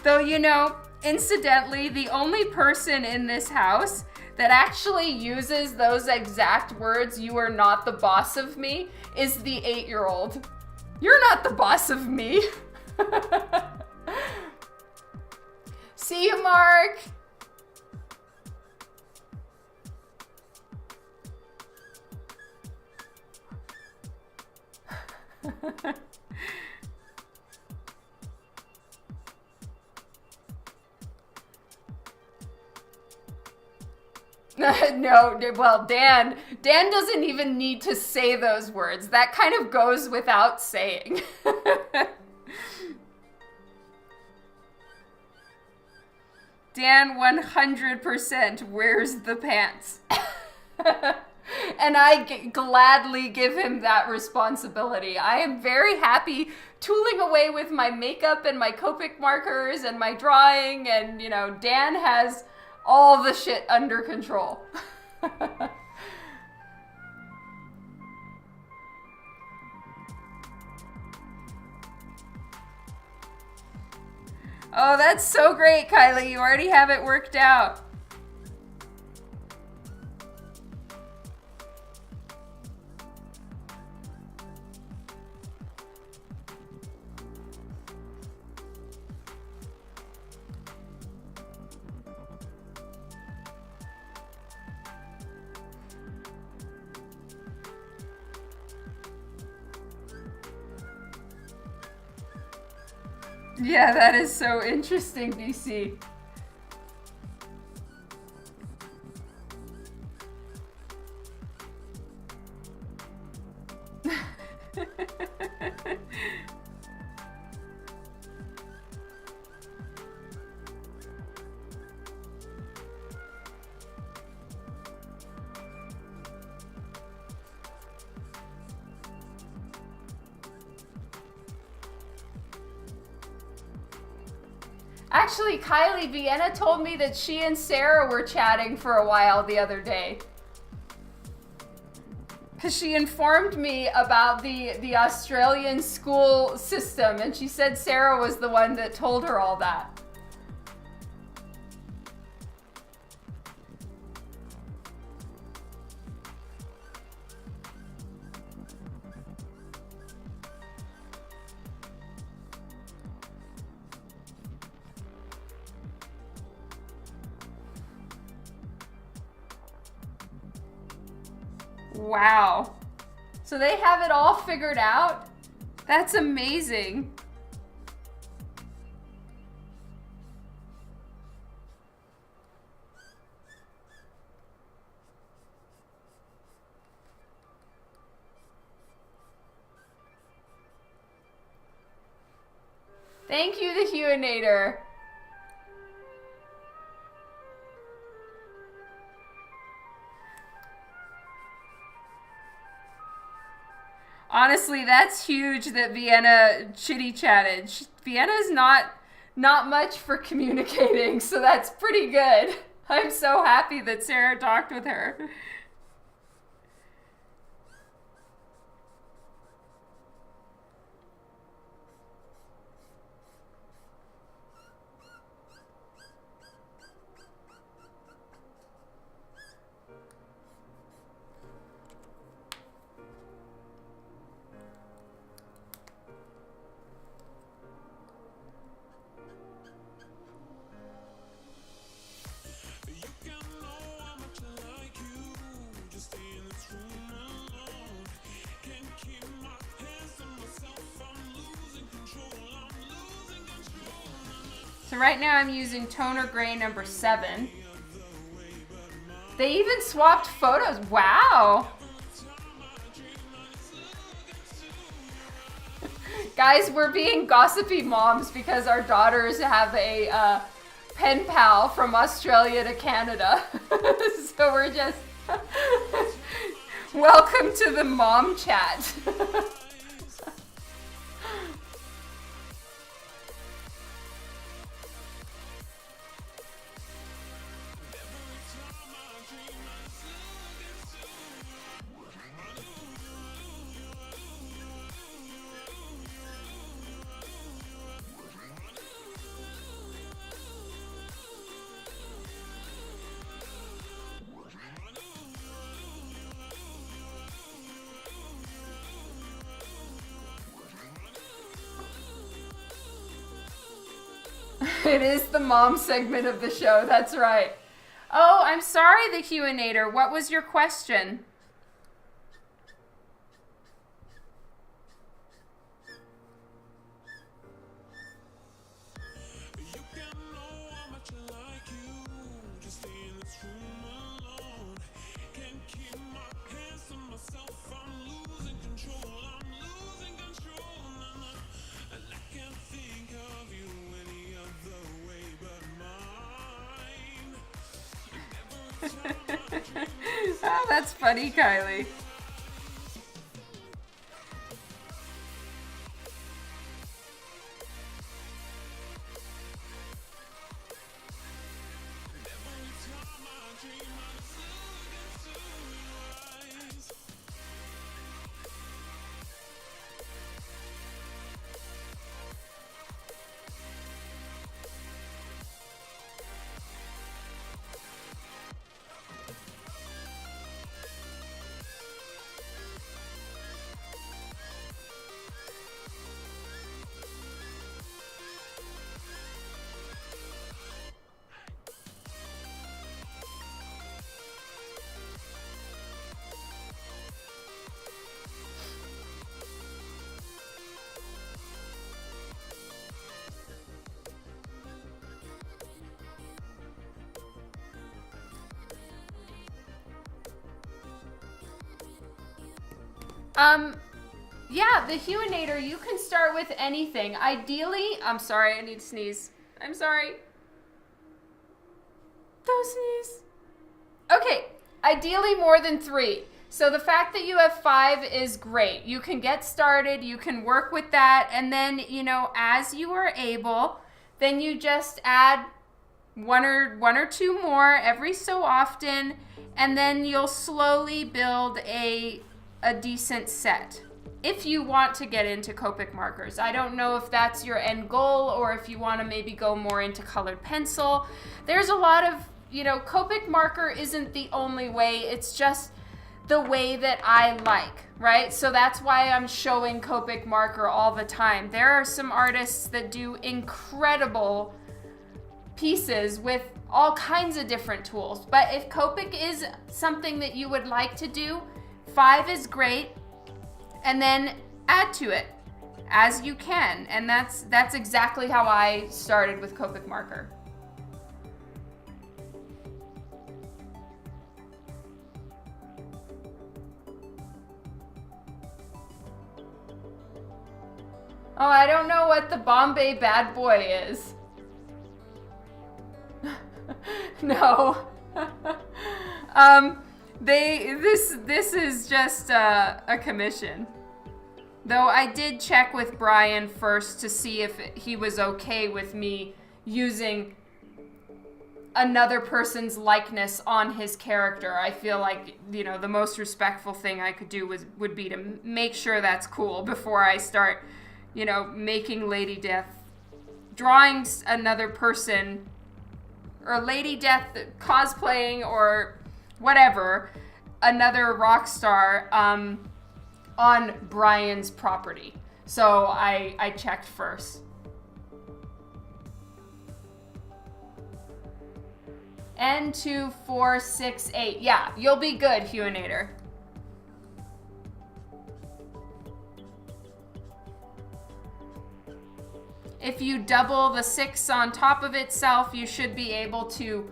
Though, you know, incidentally, the only person in this house that actually uses those exact words, "you are not the boss of me," is the 8-year-old. You're not the boss of me. See you, Mark. No, well, Dan doesn't even need to say those words. That kind of goes without saying. Dan 100% wears the pants. And I gladly give him that responsibility. I am very happy tooling away with my makeup and my Copic markers and my drawing, and, you know, Dan has all the shit under control. Oh, that's so great, Kylie. You already have it worked out. Yeah, that is so interesting, DC. Actually, Kylie, Vienna told me that she and Sarah were chatting for a while the other day. Because she informed me about the Australian school system, and she said Sarah was the one that told her all that. Wow. So they have it all figured out? That's amazing. Thank you, the Huinator. honestly, that's huge that Vienna chitty chatted. Vienna's not much for communicating, so that's pretty good. I'm so happy that Sarah talked with her. So right now I'm using toner gray number 7. They even swapped photos. Wow. Guys, we're being gossipy moms because our daughters have a pen pal from Australia to Canada. So we're just... Welcome to the mom chat. It is the mom segment of the show, that's right. Oh, I'm sorry, the Q&Ator. What was your question? Oh, that's funny, Kylie. Yeah, the Huinator, you can start with anything. Ideally, I'm sorry, I need to sneeze. I'm sorry. Don't sneeze. Okay, ideally more than 3. So the fact that you have 5 is great. You can get started, you can work with that, and then, you know, as you are able, then you just add one or 2 more every so often, and then you'll slowly build a decent set. If you want to get into Copic markers. I don't know if that's your end goal or if you want to maybe go more into colored pencil. There's a lot of, you know, Copic marker isn't the only way. It's just the way that I like, right? So that's why I'm showing Copic marker all the time. There are some artists that do incredible pieces with all kinds of different tools. But if Copic is something that you would like to do, 5 is great. And then add to it as you can. And that's exactly how I started with Copic marker. Oh, I don't know what the Bombay Bad Boy is. No. This is just a commission. Though I did check with Brian first to see if he was okay with me using another person's likeness on his character. I feel like, the most respectful thing I could do would be to make sure that's cool before I start, making Lady Death, drawing another person, or Lady Death cosplaying or whatever, another rock star on Brian's property. So I checked first. N2468. Yeah, you'll be good, Huanator. If you double the 6 on top of itself, you should be able to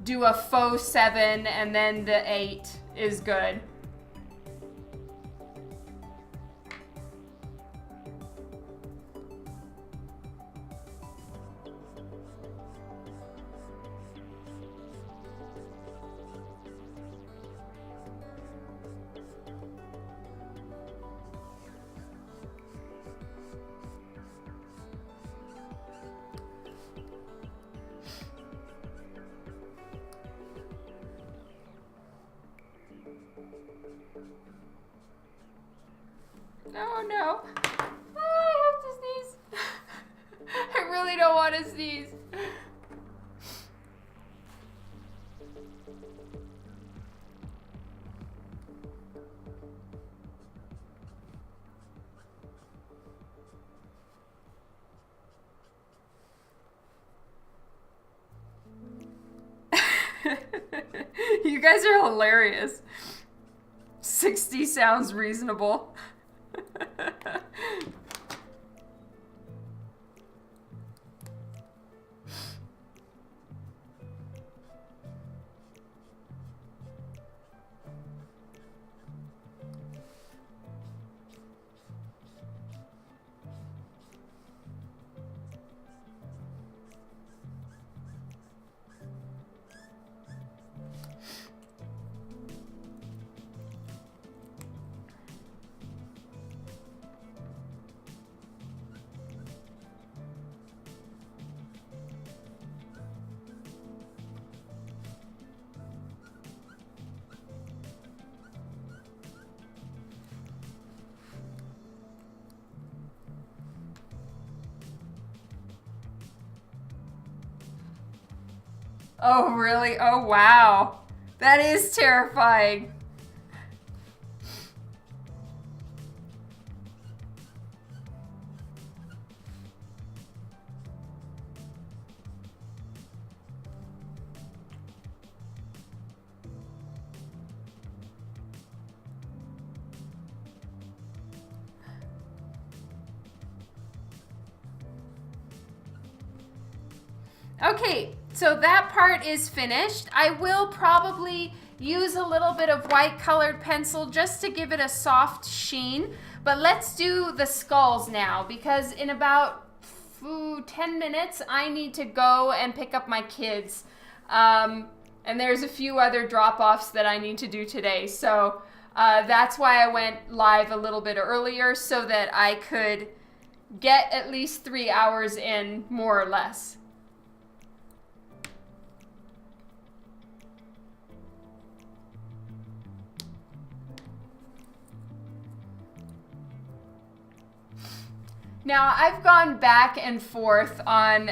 do a faux 7, and then the 8 is good. Oh no. Oh, I have to sneeze. I really don't want to sneeze. You guys are hilarious. 60 sounds reasonable. Oh, really? Oh, wow. That is terrifying. Okay, so that part is finished. I will probably use a little bit of white colored pencil just to give it a soft sheen. But let's do the skulls now, because in about 10 minutes, I need to go and pick up my kids. And there's a few other drop-offs that I need to do today. So that's why I went live a little bit earlier, so that I could get at least 3 hours in, more or less. Now, I've gone back and forth on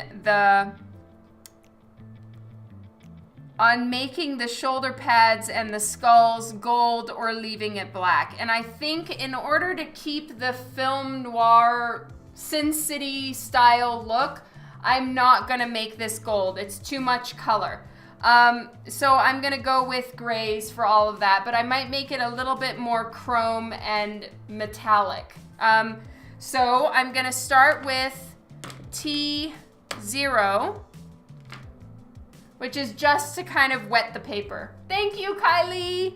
making the shoulder pads and the skulls gold or leaving it black. And I think in order to keep the film noir Sin City style look, I'm not gonna make this gold. It's too much color. So I'm gonna go with grays for all of that, but I might make it a little bit more chrome and metallic. So I'm gonna start with T0, which is just to kind of wet the paper. Thank you, Kylie.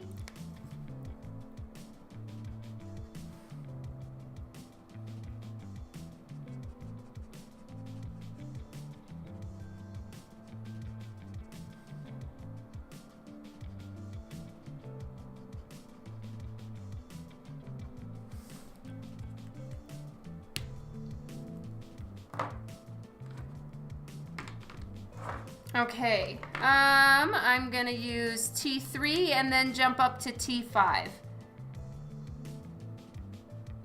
Okay, I'm gonna use T3 and then jump up to T5.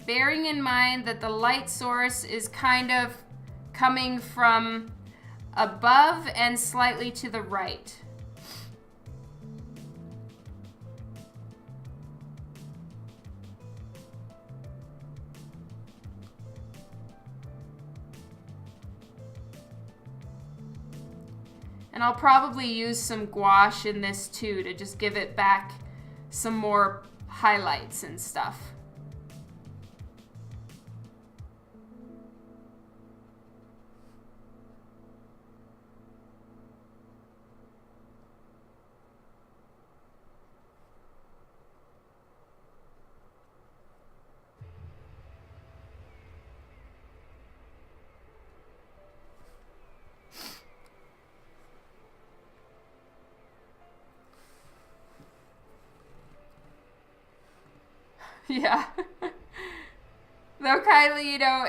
Bearing in mind that the light source is kind of coming from above and slightly to the right. And I'll probably use some gouache in this too to just give it back some more highlights and stuff. Yeah. Though, Kylie, you know,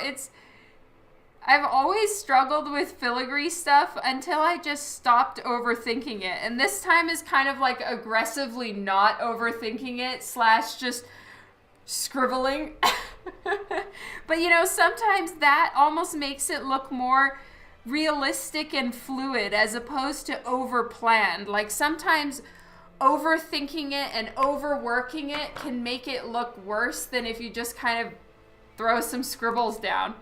I've always struggled with filigree stuff until I just stopped overthinking it. And this time is kind of like aggressively not overthinking it / just scribbling. But, you know, sometimes that almost makes it look more realistic and fluid as opposed to over-planned. Like sometimes overthinking it and overworking it can make it look worse than if you just kind of throw some scribbles down.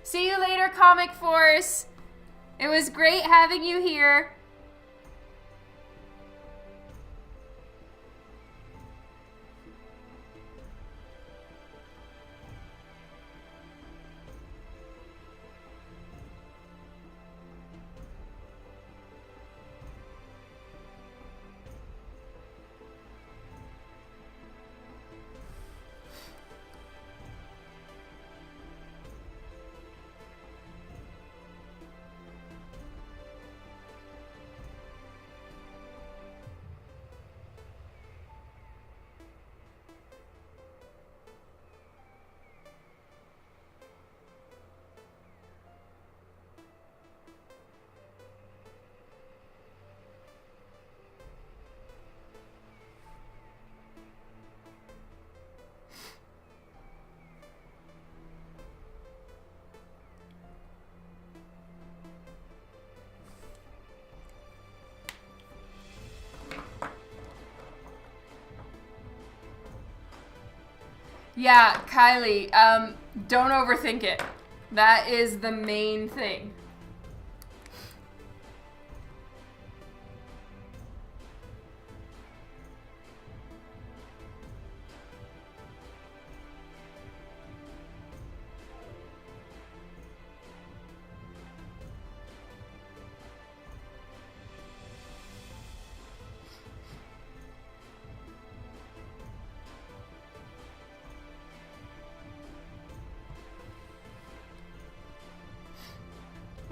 See you later, Comic Force. It was great having you here. Yeah, Kylie, don't overthink it. That is the main thing.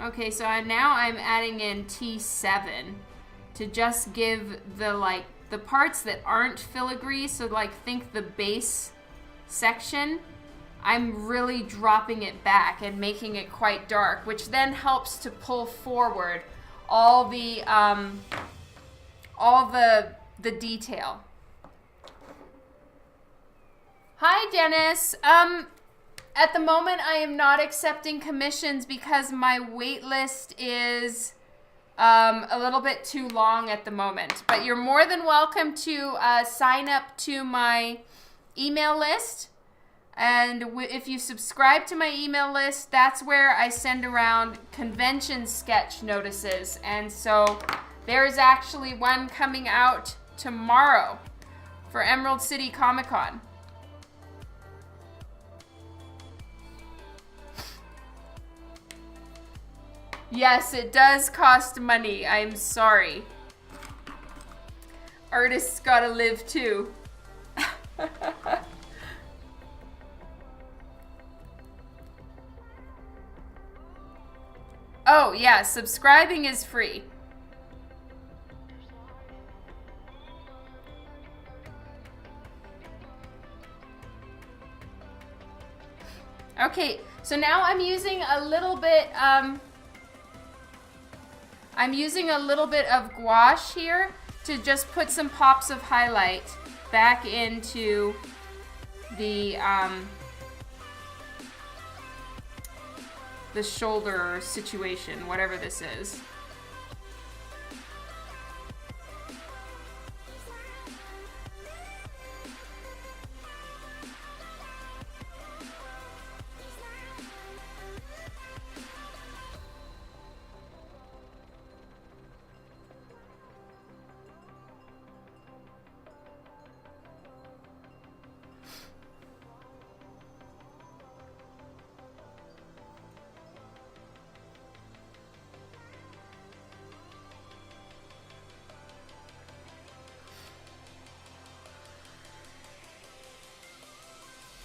Okay, so now I'm adding in T7 to just give the parts that aren't filigree, so like think the base section, I'm really dropping it back and making it quite dark, which then helps to pull forward all the detail. Hi, Dennis. At the moment, I am not accepting commissions because my wait list is a little bit too long at the moment. But you're more than welcome to sign up to my email list. And if you subscribe to my email list, that's where I send around convention sketch notices. And so there's actually one coming out tomorrow for Emerald City Comic Con. Yes, it does cost money. I'm sorry. Artists gotta live too. Oh, yeah, subscribing is free. Okay, so now I'm using a little bit, of gouache here to just put some pops of highlight back into the shoulder situation, whatever this is.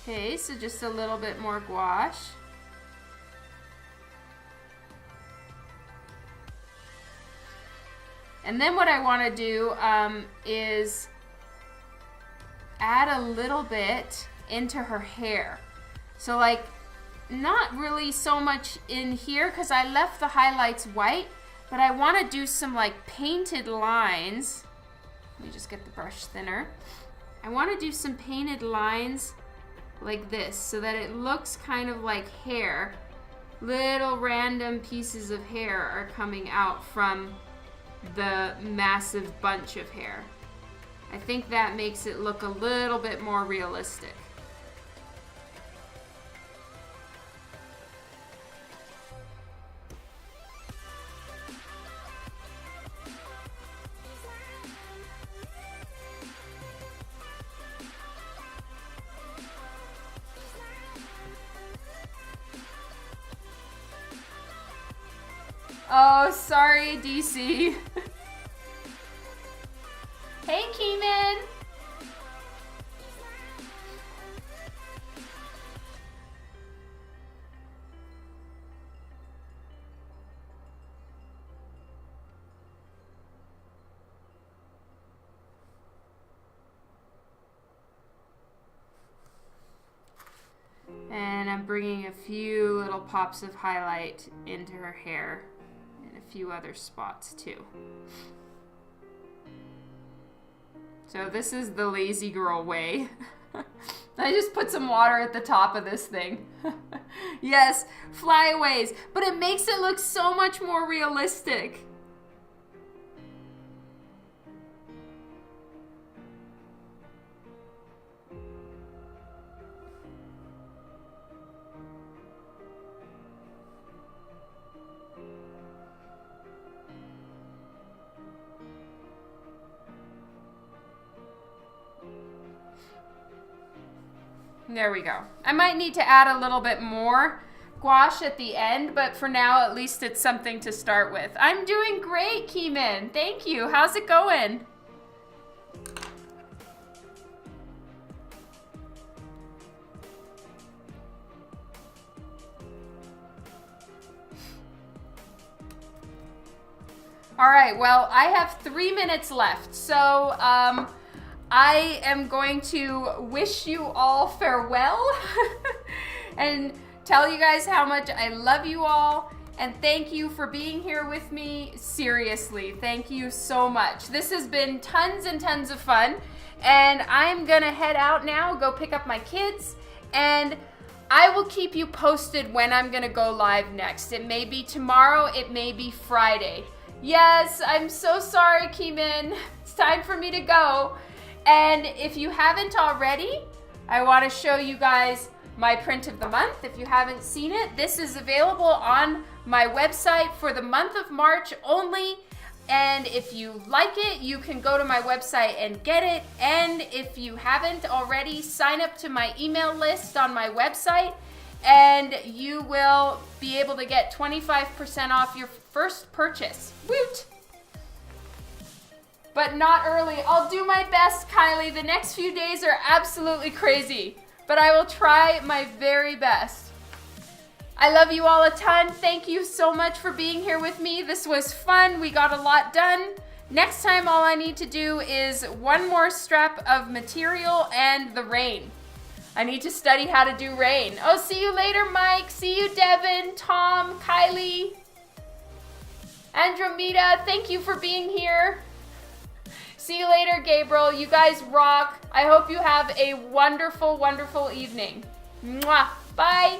Okay, so just a little bit more gouache. And then what I want to do is add a little bit into her hair. So like, not really so much in here because I left the highlights white, but I want to do some like painted lines. Let me just get the brush thinner. I want to do some painted lines like this so that it looks kind of like hair. Little random pieces of hair are coming out from the massive bunch of hair. I think that makes it look a little bit more realistic. Oh, sorry, DC. Hey, Keeman. And I'm bringing a few little pops of highlight into her hair. A few other spots too. So this is the lazy girl way. I just put some water at the top of this thing. Yes, flyaways, but it makes it look so much more realistic. There we go. I might need to add a little bit more gouache at the end, but for now, at least it's something to start with. I'm doing great, Keeman. Thank you. How's it going? All right, well, I have 3 minutes left, so I am going to wish you all farewell and tell you guys how much I love you all, and thank you for being here with me. Seriously, thank you so much. This has been tons and tons of fun, and I'm gonna head out now, go pick up my kids, and I will keep you posted when I'm gonna go live next. It may be tomorrow, it may be Friday. Yes, I'm so sorry, Keeman. It's time for me to go. And if you haven't already, I want to show you guys my print of the month. If you haven't seen it, this is available on my website for the month of March only. And if you like it, you can go to my website and get it. And if you haven't already, sign up to my email list on my website, and you will be able to get 25% off your first purchase. Woot! But not early. I'll do my best, Kylie. The next few days are absolutely crazy, but I will try my very best. I love you all a ton. Thank you so much for being here with me. This was fun. We got a lot done. Next time, all I need to do is one more strap of material and the rain. I need to study how to do rain. Oh, see you later, Mike. See you, Devin, Tom, Kylie, Andromeda. Thank you for being here. See you later, Gabriel. You guys rock. I hope you have a wonderful, wonderful evening. Mwah. Bye.